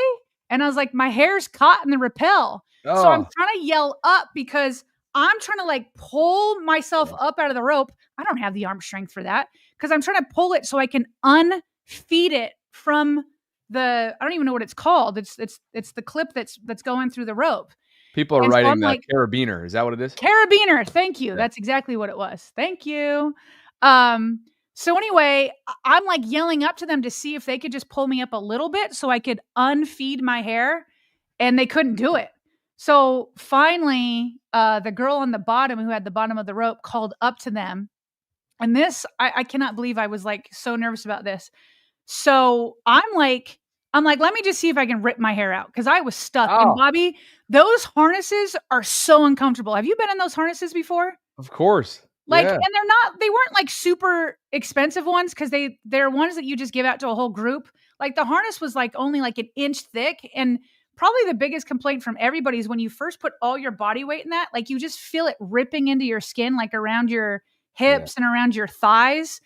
And I was like, my hair's caught in the rappel. Oh. So I'm trying to yell up because I'm trying to like pull myself up out of the rope. I don't have the arm strength for that because I'm trying to pull it so I can unfeed it from I don't even know what it's called. It's the clip that's going through the rope. People are writing that like, carabiner. Is that what it is? Carabiner. Thank you. Yeah. That's exactly what it was. Thank you. So anyway, I'm like yelling up to them to see if they could just pull me up a little bit so I could unfeed my hair, and they couldn't do it. So finally, the girl on the bottom who had the bottom of the rope called up to them. And this, I cannot believe I was like so nervous about this. So I'm like, let me just see if I can rip my hair out because I was stuck. Oh. And Bobby, those harnesses are so uncomfortable. Have you been in those harnesses before? Of course. Like, and they weren't like super expensive ones because they're ones that you just give out to a whole group. Like the harness was like only like an inch thick. And probably the biggest complaint from everybody is when you first put all your body weight in that, like you just feel it ripping into your skin, like around your hips and around your thighs.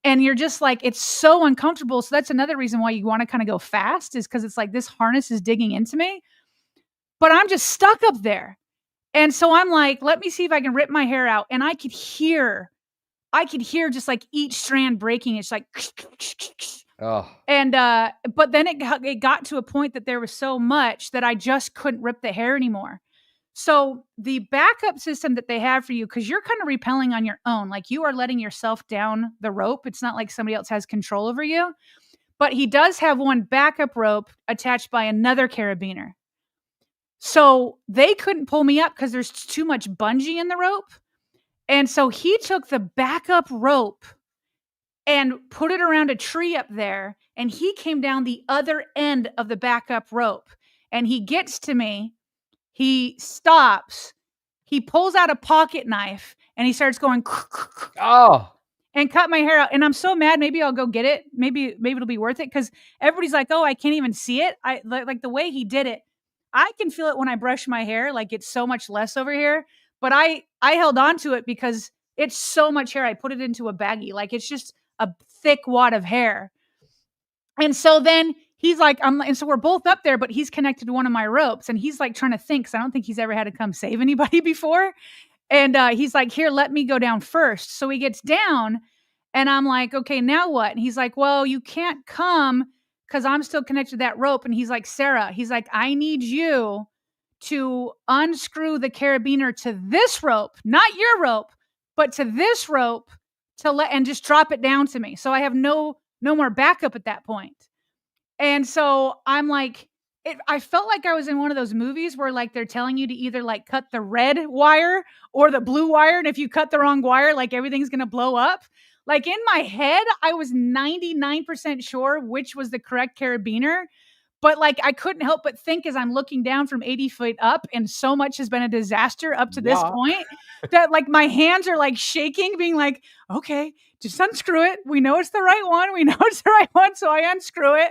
And you're just like, it's so uncomfortable. So that's another reason why you want to kind of go fast is because it's like this harness is digging into me, but I'm just stuck up there. And so I'm like, let me see if I can rip my hair out. And I could hear just like each strand breaking. It's like, oh. And, but then it got to a point that there was so much that I just couldn't rip the hair anymore. So the backup system that they have for you, because you're kind of rappelling on your own, like you are letting yourself down the rope. It's not like somebody else has control over you, but he does have one backup rope attached by another carabiner. So they couldn't pull me up because there's too much bungee in the rope. And so he took the backup rope and put it around a tree up there. And he came down the other end of the backup rope. And he gets to me. He stops. He pulls out a pocket knife and he starts going, and cut my hair out. And I'm so mad. Maybe I'll go get it. Maybe it'll be worth it. Because everybody's like, oh, I can't even see it. I like the way he did it. I can feel it when I brush my hair, like it's so much less over here, but I held on to it because it's so much hair. I put it into a baggie. Like it's just a thick wad of hair. And so then he's like, and so we're both up there, but he's connected to one of my ropes and he's like trying to think, cause I don't think he's ever had to come save anybody before. And he's like, here, let me go down first. So he gets down and I'm like, okay, now what? And he's like, well, you can't come because I'm still connected to that rope. And he's like, Sarah, he's like, I need you to unscrew the carabiner to this rope, not your rope, but to this rope and just drop it down to me. So I have no more backup at that point. And so I'm like, I felt like I was in one of those movies where like they're telling you to either like cut the red wire or the blue wire. And if you cut the wrong wire, like everything's going to blow up. Like in my head, I was 99% sure which was the correct carabiner, but like I couldn't help but think as I'm looking down from 80 feet up and so much has been a disaster up to this point that like my hands are like shaking, being like, okay, just unscrew it. We know it's the right one. We know it's the right one. So I unscrew it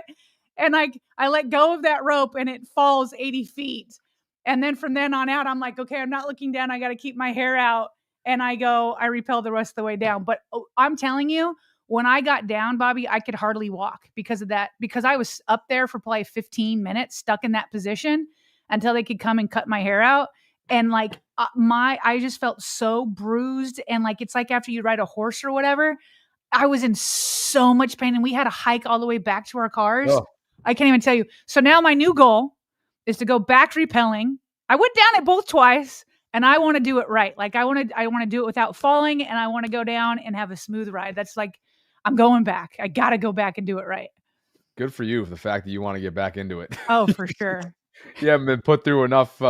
and I let go of that rope and it falls 80 feet. And then from then on out, I'm like, okay, I'm not looking down. I got to keep my hair out. And I rappel the rest of the way down. But I'm telling you, when I got down, Bobby, I could hardly walk because of that, because I was up there for probably 15 minutes, stuck in that position until they could come and cut my hair out. And like I just felt so bruised. And like, it's like after you ride a horse or whatever, I was in so much pain and we had to hike all the way back to our cars. Oh. I can't even tell you. So now my new goal is to go back rappelling. I went down it both twice. And I want to do it right. Like I want to do it without falling and I want to go down and have a smooth ride. That's like, I'm going back. I got to go back and do it right. Good for you for the fact that you want to get back into it. Oh, for sure. You haven't been put through enough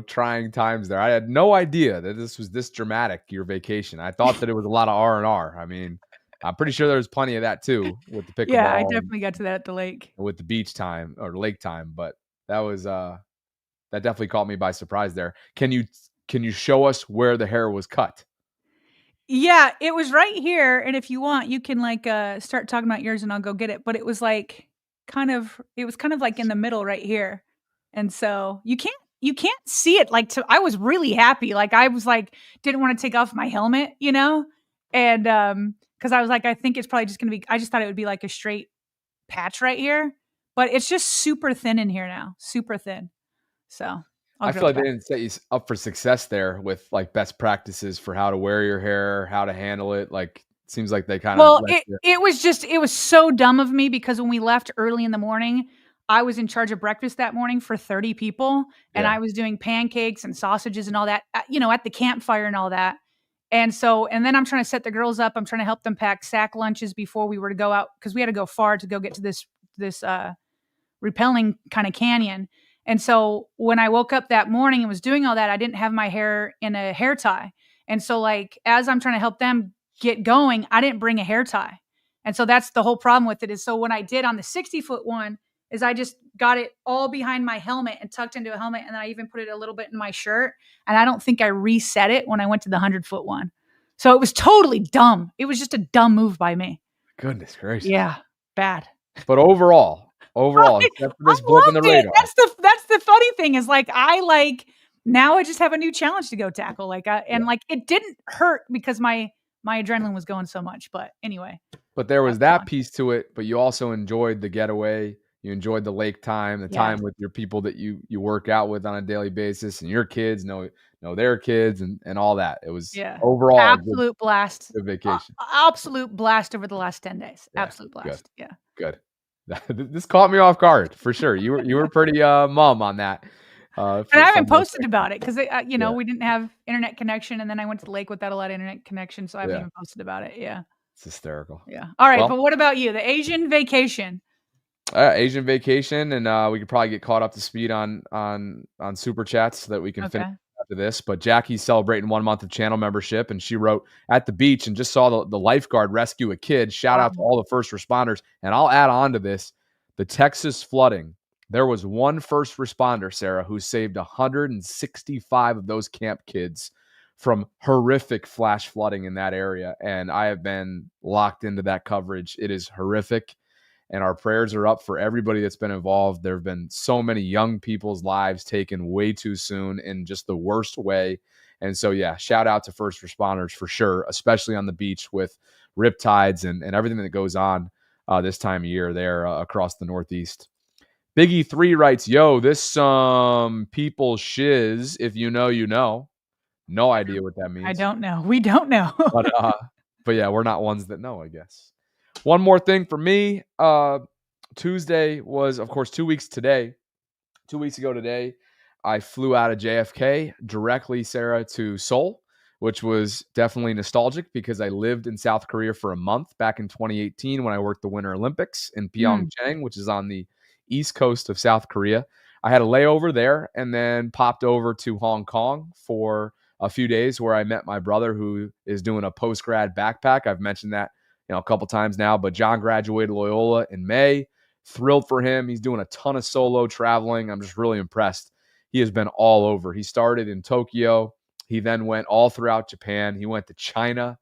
trying times there. I had no idea that this was this dramatic, your vacation. I thought that it was a lot of R&R. I mean, I'm pretty sure there was plenty of that too with the pickleball. Yeah, I definitely got to that at the lake. With the beach time or lake time, but that was that definitely caught me by surprise there. Can you show us where the hair was cut? Yeah, it was right here, and if you want, you can start talking about yours and I'll go get it, but it was kind of like in the middle right here. And so you can't see it I was really happy. I was didn't want to take off my helmet, And cuz I was I think it's probably just going to be I just thought it would be like a straight patch right here, but it's just super thin in here now, super thin. So I feel like they didn't set you up for success there with best practices for how to wear your hair, how to handle it. Seems like they kind of. Well, it was so dumb of me because when we left early in the morning, I was in charge of breakfast that morning for 30 people, and I was doing pancakes and sausages and all that, at the campfire and all that. And then I'm trying to set the girls up. I'm trying to help them pack sack lunches before we were to go out because we had to go far to go get to this rappelling kind of canyon. And so when I woke up that morning and was doing all that, I didn't have my hair in a hair tie. And so as I'm trying to help them get going, I didn't bring a hair tie. And so that's the whole problem with it is so when I did on the 60-foot one is I just got it all behind my helmet and tucked into a helmet. And then I even put it a little bit in my shirt. And I don't think I reset it when I went to the 100-foot one. So it was totally dumb. It was just a dumb move by me. Goodness gracious. Yeah. Bad. But overall, except for this blip in the radar. That's the funny thing is now I just have a new challenge to go tackle. It didn't hurt because my adrenaline was going so much. But anyway. But there was that piece to it. But you also enjoyed the getaway. You enjoyed the lake time, the time with your people that you work out with on a daily basis, and your kids know their kids and all that. It was overall absolute blast. Good vacation. Absolute blast over the last 10 days. Yeah, absolute blast. Good. Good. This caught me off guard for sure. You were pretty mum on that. And I haven't posted about it because we didn't have internet connection, and then I went to the lake without a lot of internet connection, so I haven't even posted about it. Yeah, it's hysterical. Yeah. All right, but what about you? The Asian vacation. Asian vacation, and we could probably get caught up to speed on super chats so that we can finish after this. But Jackie's celebrating 1 month of channel membership, and she wrote at the beach and just saw the lifeguard rescue a kid. Shout out to all the first responders, and I'll add on to this: the Texas flooding. There was one first responder, Sarah, who saved 165 of those camp kids from horrific flash flooding in that area, and I have been locked into that coverage. It is horrific. And our prayers are up for everybody that's been involved. There have been so many young people's lives taken way too soon in just the worst way. And so, shout out to first responders for sure, especially on the beach with riptides and everything that goes on this time of year there across the Northeast. Biggie 3 writes, yo, this some people shiz. If you know, you know. No idea what that means. I don't know. We don't know. but yeah, we're not ones that know, I guess. One more thing for me. Tuesday was, of course, 2 weeks today. 2 weeks ago today, I flew out of JFK directly, Sarah, to Seoul, which was definitely nostalgic because I lived in South Korea for a month back in 2018 when I worked the Winter Olympics in Pyeongchang, which is on the east coast of South Korea. I had a layover there and then popped over to Hong Kong for a few days where I met my brother who is doing a post-grad backpack. I've mentioned that a couple times now, but John graduated Loyola in May. Thrilled for him. He's doing a ton of solo traveling. I'm just really impressed. He has been all over. He started in Tokyo. He then went all throughout Japan. He went to China.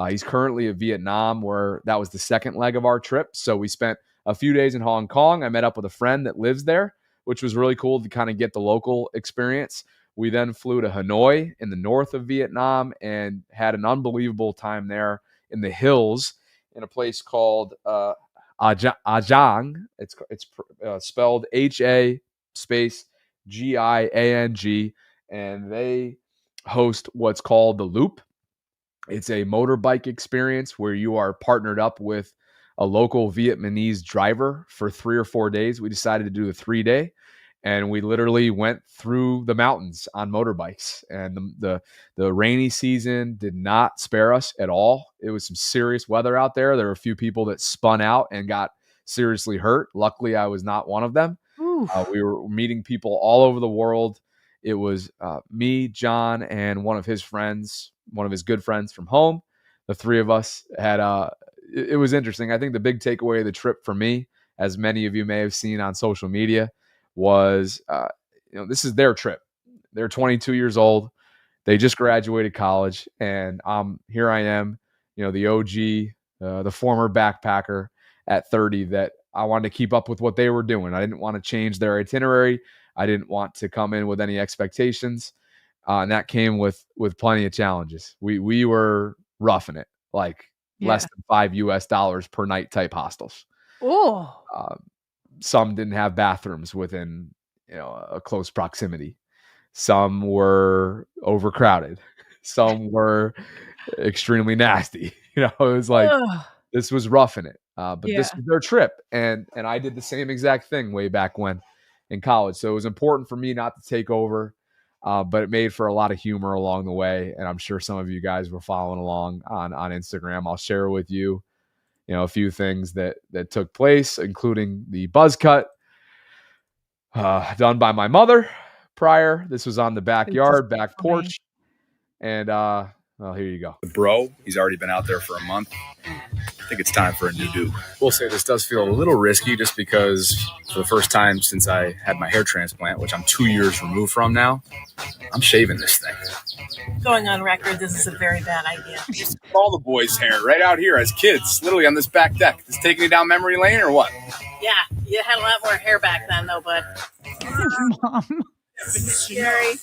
He's currently in Vietnam, where that was the second leg of our trip. So we spent a few days in Hong Kong. I met up with a friend that lives there, which was really cool to kind of get the local experience. We then flew to Hanoi in the north of Vietnam and had an unbelievable time there in the hills in a place called Ajang. It's spelled HA space GIANG, and they host what's called the Loop. It's a motorbike experience where you are partnered up with a local Vietnamese driver for 3 or 4 days. We decided to do a 3-day, and we literally went through the mountains on motorbikes. And the rainy season did not spare us at all. It was some serious weather out there. There were a few people that spun out and got seriously hurt. Luckily, I was not one of them. We were meeting people all over the world. it was me, John, and one of his good friends from home. The three of us had it was interesting. I think the big takeaway of the trip for me, as many of you may have seen on social media, was this is their trip. They're 22 years old. They just graduated college, and here I am, the OG, the former backpacker at 30 that I wanted to keep up with what they were doing. I didn't want to change their itinerary. I didn't want to come in with any expectations. And that came with plenty of challenges. We were roughing it, like less than $5 per night type hostels. Oh, some didn't have bathrooms within a close proximity. Some were overcrowded. Some were extremely nasty. It was like this was roughing it. But this was their trip, and I did the same exact thing way back when in college. So it was important for me not to take over, but it made for a lot of humor along the way. And I'm sure some of you guys were following along on Instagram. I'll share with you, a few things that took place, including the buzz cut done by my mother prior. This was on the backyard, back porch. And well, here you go. The bro, he's already been out there for a month. I think it's time for a new dude. We'll say this does feel a little risky just because for the first time since I had my hair transplant, which I'm 2 years removed from now, I'm shaving this thing. Going on record, this is a very bad idea. All the boys' hair right out here as kids, literally on this back deck. Is taking you down memory lane or what? Yeah, you had a lot more hair back then though, bud. Mom. Scary.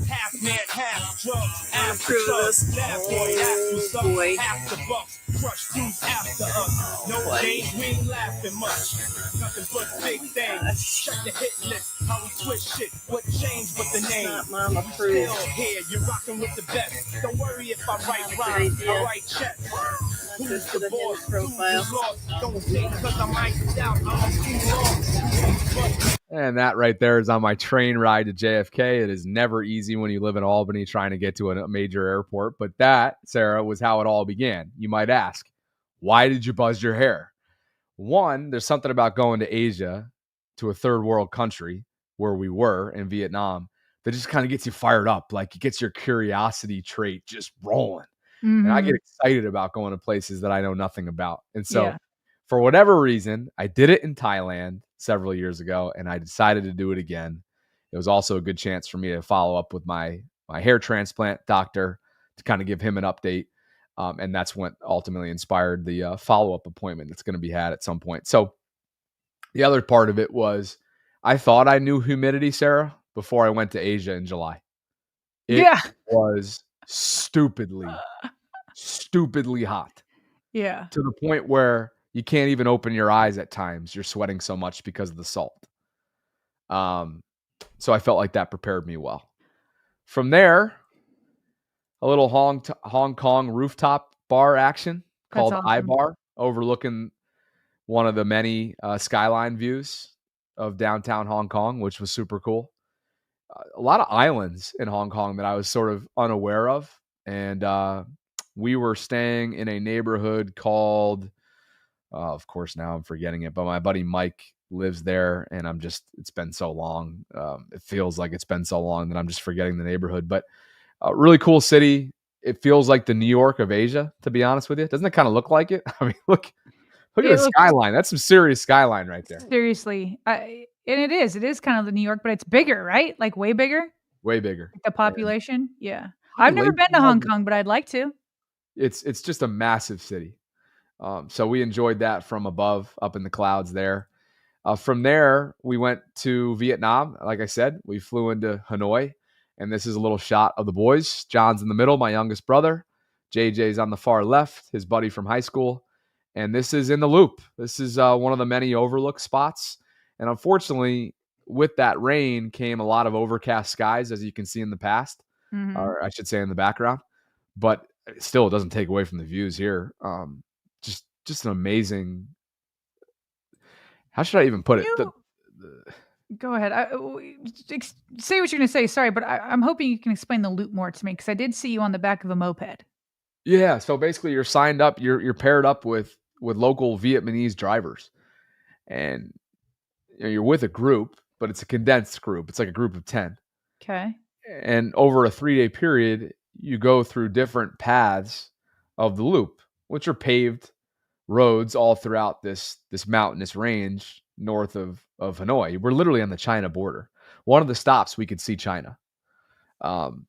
Half man, half drugs, after this. Oh boy. Half the bucks, crush dudes after us. No days, we ain't laughing much. Nothing but big things. Check the hit list, how we twist shit. What changed but the name? Not mom We approved. still here, you're rocking with the best. Don't worry if I write rhymes, I write checks. Who's for the the boss? profile. Who's lost? Don't say cause I might doubt I'm too long. And that right there is on my train ride to JFK. It is never easy when you live in Albany trying to get to a major airport. But that, Sarah, was how it all began. You might ask, why did you buzz your hair? One, there's something about going to Asia, to a third world country where we were in Vietnam, that just kind of gets you fired up. Like it gets your curiosity trait just rolling. Mm-hmm. And I get excited about going to places that I know nothing about. And so for whatever reason, I did it in Thailand several years ago, and I decided to do it again. It was also a good chance for me to follow up with my hair transplant doctor to kind of give him an update. And that's what ultimately inspired the follow-up appointment that's going to be had at some point. So the other part of it was I thought I knew humidity, Sarah, before I went to Asia in July. It was stupidly hot. Yeah. To the point where you can't even open your eyes at times. You're sweating so much because of the salt. So I felt like that prepared me well. From there, a little Hong Kong rooftop bar action called iBar, overlooking one of the many skyline views of downtown Hong Kong, which was super cool. A lot of islands in Hong Kong that I was sort of unaware of. And we were staying in a neighborhood called... of course, now I'm forgetting it, but my buddy Mike lives there, and it's been so long. It feels like it's been so long that I'm just forgetting the neighborhood, but a really cool city. It feels like the New York of Asia, to be honest with you. Doesn't it kind of look like it? I mean, look at the skyline. That's some serious skyline right there. Seriously. And it is kind of the New York, but it's bigger, right? Like way bigger? Way bigger. The population? Yeah. I've never been to Hong Kong, but I'd like to. It's just a massive city. So we enjoyed that from above, up in the clouds there. From there, we went to Vietnam. Like I said, we flew into Hanoi, and this is a little shot of the boys. John's in the middle, my youngest brother. JJ's on the far left, his buddy from high school. And this is in the Loop. This is one of the many overlook spots. And unfortunately, with that rain came a lot of overcast skies, as you can see in the past, or I should say in the background. But still, it doesn't take away from the views here. Just an amazing. How should I even put it? Go ahead. Say what you're going to say. Sorry, but I'm hoping you can explain the Loop more to me, because I did see you on the back of a moped. Yeah. So basically, you're signed up. You're paired up with local Vietnamese drivers, and you're with a group, but it's a condensed group. It's like a group of 10. Okay. And over a 3-day period, you go through different paths of the loop, which are paved roads all throughout this mountainous range north of Hanoi. We're literally on the China border. One of the stops we could see China. And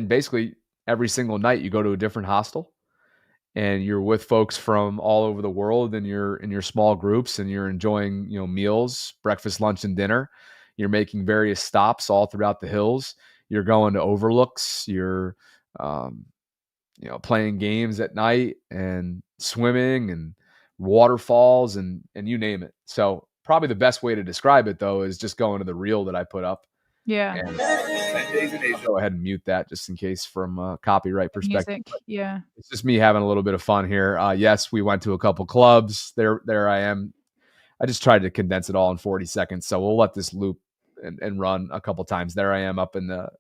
basically every single night you go to a different hostel and you're with folks from all over the world, and you're in your small groups and you're enjoying, meals, breakfast, lunch, and dinner. You're making various stops all throughout the hills. You're going to overlooks. You're, playing games at night and swimming and waterfalls and you name it. So probably the best way to describe it, though, is just going to the reel that I put up. Yeah. And go ahead and mute that just in case from a copyright perspective. Music. Yeah. It's just me having a little bit of fun here. Yes, we went to a couple clubs. There I am. I just tried to condense it all in 40 seconds. So we'll let this loop and run a couple times. There I am up in the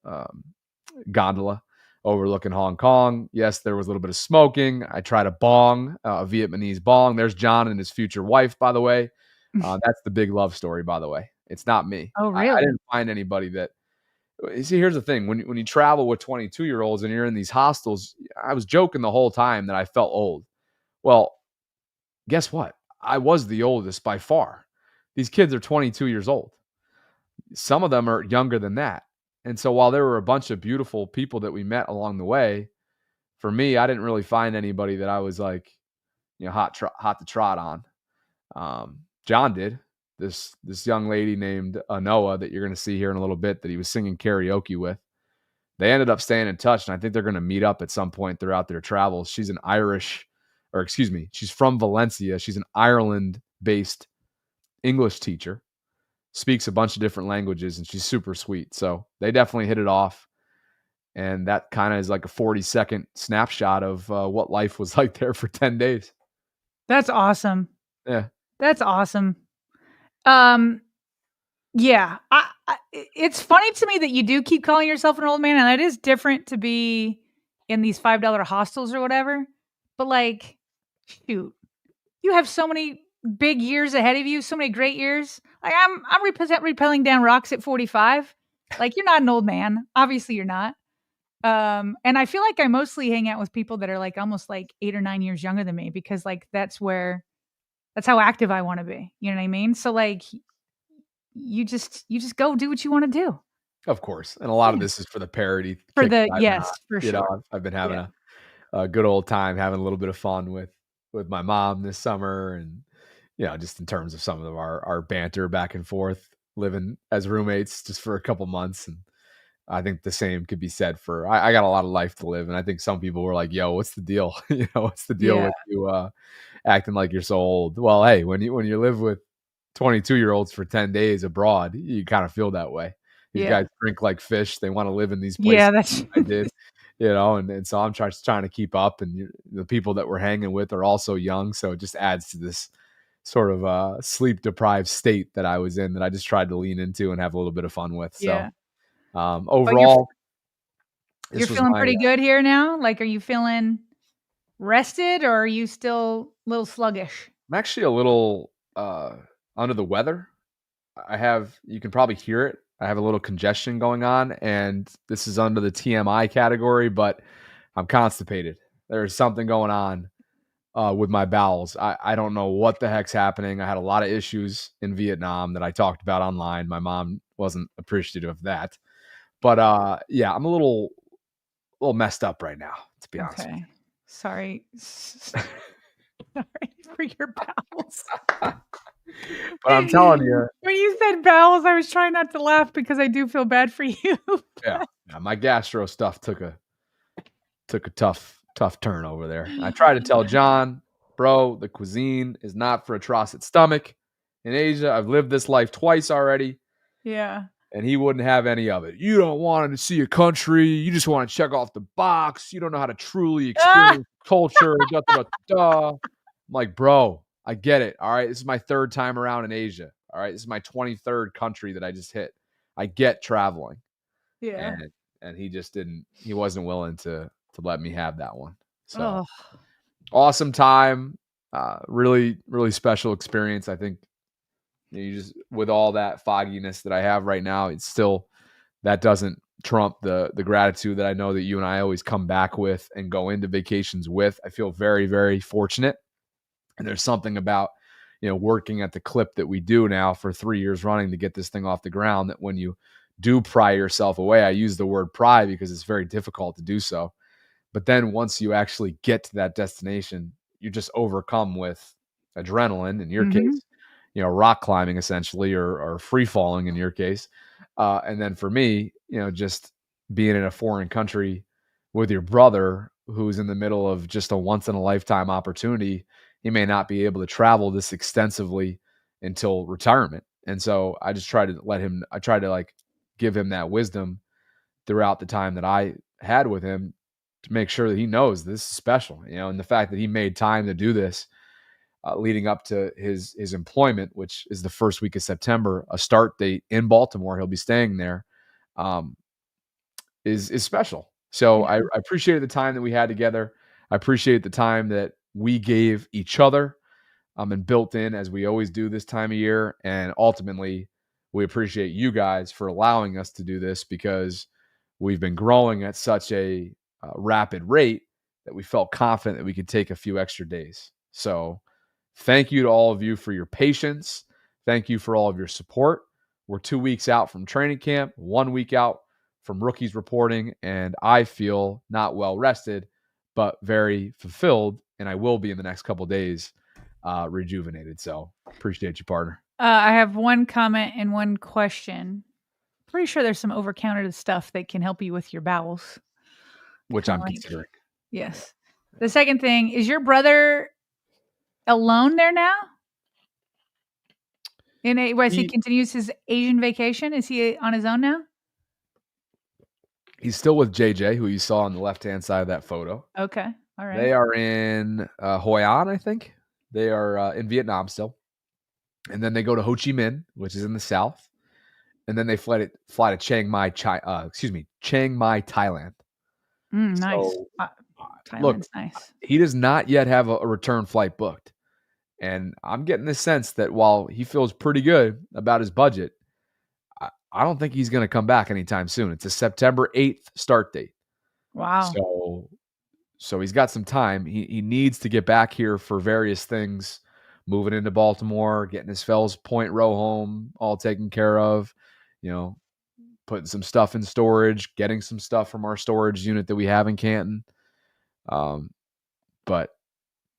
gondola overlooking Hong Kong. Yes, there was a little bit of smoking. I tried a bong, a Vietnamese bong. There's John and his future wife, by the way. That's the big love story, by the way. It's not me. Oh, really? I didn't find anybody that. See, here's the thing. When you travel with 22-year-olds and you're in these hostels, I was joking the whole time that I felt old. Well, guess what? I was the oldest by far. These kids are 22 years old. Some of them are younger than that. And so while there were a bunch of beautiful people that we met along the way, for me, I didn't really find anybody that I was like, hot to trot on. John did. This young lady named Noah that you're going to see here in a little bit that he was singing karaoke with. They ended up staying in touch, and I think they're going to meet up at some point throughout their travels. She's she's from Valencia. She's an Ireland-based English teacher, speaks a bunch of different languages, and she's super sweet. So they definitely hit it off, and that kind of is like a 40-second snapshot of what life was like there for 10 days. That's awesome. Yeah. That's awesome. Yeah, it's funny to me that you do keep calling yourself an old man, and that is different to be in these $5 hostels or whatever. But like, shoot, you have so many big years ahead of you, so many great years. Like I'm rappelling down rocks at 45. Like you're not an old man. Obviously you're not. And I feel like I mostly hang out with people that are like almost like 8 or 9 years younger than me, because like that's how active I want to be. You know what I mean? So like you just go do what you want to do. Of course. And a lot of this is for the parody. For sure. I've been having a good old time, having a little bit of fun with my mom this summer, and just in terms of some of our banter back and forth, living as roommates just for a couple months. And I think the same could be said for I got a lot of life to live, and I think some people were like, yo, what's the deal? What's the deal with you acting like you're so old? Well, hey, when you live with 22-year-olds for 10 days abroad, you kind of feel that way. These guys drink like fish. They want to live in these places. Yeah, that's I did. And so I'm trying to keep up, and the people that we're hanging with are also young, so it just adds to this sort of sleep deprived state that I was in, that I just tried to lean into and have a little bit of fun with. So overall, you're feeling pretty good here now. Like, are you feeling rested, or are you still a little sluggish? I'm actually a little under the weather. You can probably hear it. I have a little congestion going on, and this is under the TMI category, but I'm constipated. There's something going on with my bowels. I don't know what the heck's happening. I had a lot of issues in Vietnam that I talked about online. My mom wasn't appreciative of that. But I'm a little messed up right now, to be honest. Okay. Sorry. Sorry for your bowels. But I'm telling you, when you said bowels, I was trying not to laugh because I do feel bad for you. yeah, my gastro stuff took a tough turn over there. I tried to tell John, bro, the cuisine is not for a trosset stomach. In Asia, I've lived this life twice already. Yeah. And he wouldn't have any of it. You don't want to see a country. You just want to check off the box. You don't know how to truly experience culture. I'm like, bro, I get it. All right. This is my 3rd time around in Asia. All right. This is my 23rd country that I just hit. I get traveling. Yeah. And he wasn't willing to let me have that one. So awesome time. Really, really special experience. I think you just, with all that fogginess that I have right now, it's still that doesn't trump the gratitude that I know that you and I always come back with and go into vacations with. I feel very, very fortunate. And there's something about, working at the clip that we do now for 3 years running to get this thing off the ground, that when you do pry yourself away, I use the word pry because it's very difficult to do so. But then once you actually get to that destination, you're just overcome with adrenaline, in your case, rock climbing essentially, or free falling in your case. And then for me, just being in a foreign country with your brother who's in the middle of just a once in a lifetime opportunity. He may not be able to travel this extensively until retirement. And so I just try to give him that wisdom throughout the time that I had with him to make sure that he knows this is special, and the fact that he made time to do this leading up to his employment, which is the first week of September, a start date in Baltimore. He'll be staying there, is special. So I appreciated the time that we had together. I appreciate the time that we gave each other, and built in as we always do this time of year. And ultimately, we appreciate you guys for allowing us to do this, because we've been growing at such a rapid rate that we felt confident that we could take a few extra days. So thank you to all of you for your patience. Thank you for all of your support. We're 2 weeks out from training camp, 1 week out from rookies reporting, and I feel not well rested, but very fulfilled. And I will be in the next couple of days, rejuvenated. So appreciate you, partner. I have one comment and one question. Pretty sure there's some over-counted stuff that can help you with your bowels, which I'm considering. Yes. The second thing is, your brother alone there now? As he continues his Asian vacation, is he on his own now? He's still with JJ, who you saw on the left-hand side of that photo. Okay. All right. They are in Hoi An, I think. They are in Vietnam still. And then they go to Ho Chi Minh, which is in the south. And then they fly to Chiang Mai, Thailand. Nice. So, Thailand's nice. He does not yet have a return flight booked. And I'm getting the sense that while he feels pretty good about his budget, I don't think he's going to come back anytime soon. It's a September 8th start date. Wow. So he's got some time. He needs to get back here for various things, moving into Baltimore, getting his Fells Point row home all taken care of, putting some stuff in storage, getting some stuff from our storage unit that we have in Canton. But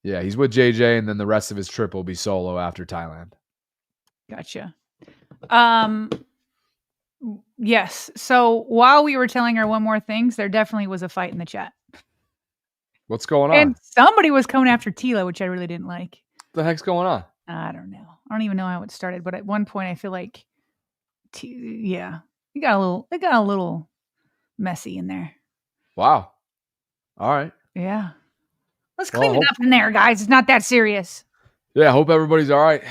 yeah, he's with JJ, and then the rest of his trip will be solo after Thailand. Gotcha. Yes. So while we were telling her one more things, there definitely was a fight in the chat. What's going on? And somebody was coming after Tila, which I really didn't like. What the heck's going on? I don't know. I don't even know how it started, but at one point I feel like, it got a little messy in there. Wow. All right. Yeah. Let's clean it up in there, guys. It's not that serious. Yeah. I hope everybody's all right.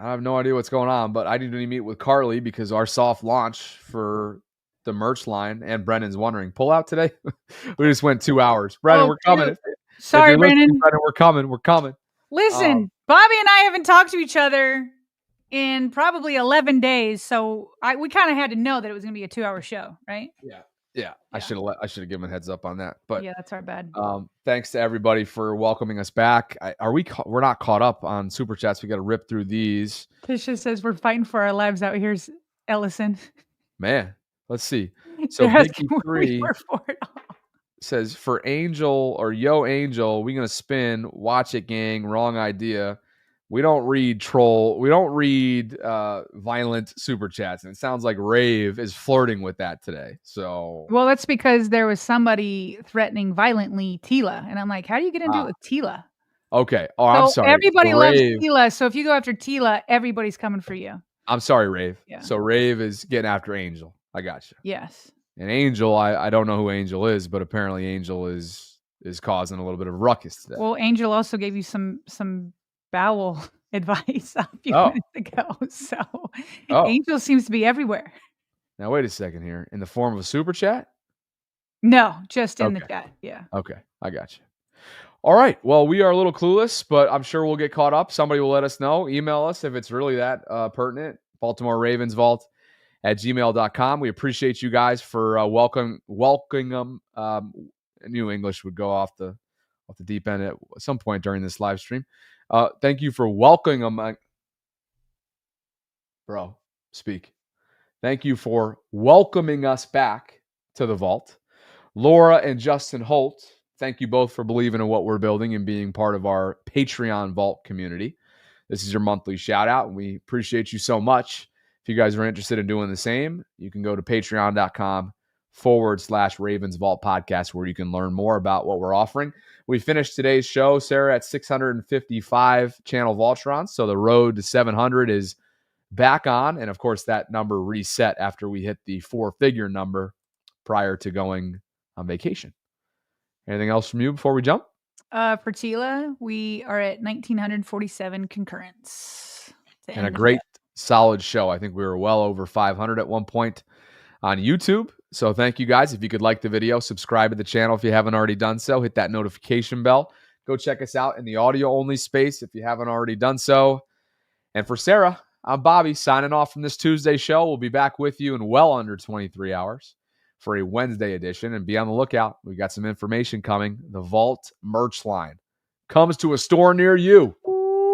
I have no idea what's going on, but I need to meet with Carly because our soft launch for the merch line, and Brennan's wondering, pull out today? We just went 2 hours. Brennan, we're coming. Sorry, Brennan. Brennan, we're coming. We're coming. Listen, Bobby and I haven't talked to each other in probably 11 days, so we kind of had to know that it was going to be a 2-hour show, right? Yeah. I should have given a heads up on that. But yeah, that's our bad. Thanks to everybody for welcoming us back. We're not caught up on super chats. We got to rip through these. Tisha says we're fighting for our lives out here, Ellison. Man, let's see. So Vicky 3 says, for Angel or Yo Angel, we gonna spin. Watch it, gang. Wrong idea. We don't read violent super chats, and it sounds like Rave is flirting with that today. So, well, that's because there was somebody threatening violently Tila, and I'm like, how do you get into it with Tila? Okay. Oh, I'm sorry. Everybody loves Tila, so if you go after Tila, everybody's coming for you. I'm sorry, Rave. Yeah. So Rave is getting after Angel. I got you. Yes. And Angel, I don't know who Angel is, but apparently Angel is causing a little bit of ruckus today. Well, Angel also gave you some bowel advice a few minutes ago. So Angel seems to be everywhere. Now, wait a second here. In the form of a super chat? No, just in the chat. Yeah. Okay. I got you. All right. Well, we are a little clueless, but I'm sure we'll get caught up. Somebody will let us know. Email us if it's really that pertinent. BaltimoreRavensVault gmail.com. We appreciate you guys for welcoming them. I knew English would go off the deep end at some point during this live stream. Thank you for welcoming them. Bro, speak. Thank you for welcoming us back to the vault. Laura and Justin Holt, thank you both for believing in what we're building and being part of our Patreon vault community. This is your monthly shout out, and we appreciate you so much. If you guys are interested in doing the same, you can go to patreon.com/Ravens Vault Podcast, where you can learn more about what we're offering. We finished today's show, Sarah, at 655 channel Vaultrons. So the road to 700 is back on. And of course, that number reset after we hit the 4-figure number prior to going on vacation. Anything else from you before we jump? For Tila, we are at 1,947 concurrents. And a great, solid show. I think we were well over 500 at one point on YouTube. So thank you guys. If you could like the video, subscribe to the channel if you haven't already done so. Hit that notification bell. Go check us out in the audio-only space if you haven't already done so. And for Sarah, I'm Bobby, signing off from this Tuesday show. We'll be back with you in well under 23 hours for a Wednesday edition. And be on the lookout. We've got some information coming. The Vault merch line comes to a store near you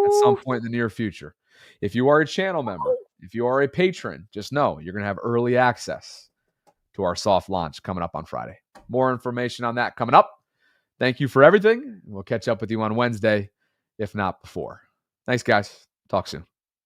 at some point in the near future. If you are a channel member, if you are a patron, just know you're going to have early access to our soft launch coming up on Friday. More information on that coming up. Thank you for everything. We'll catch up with you on Wednesday, if not before. Thanks, guys. Talk soon.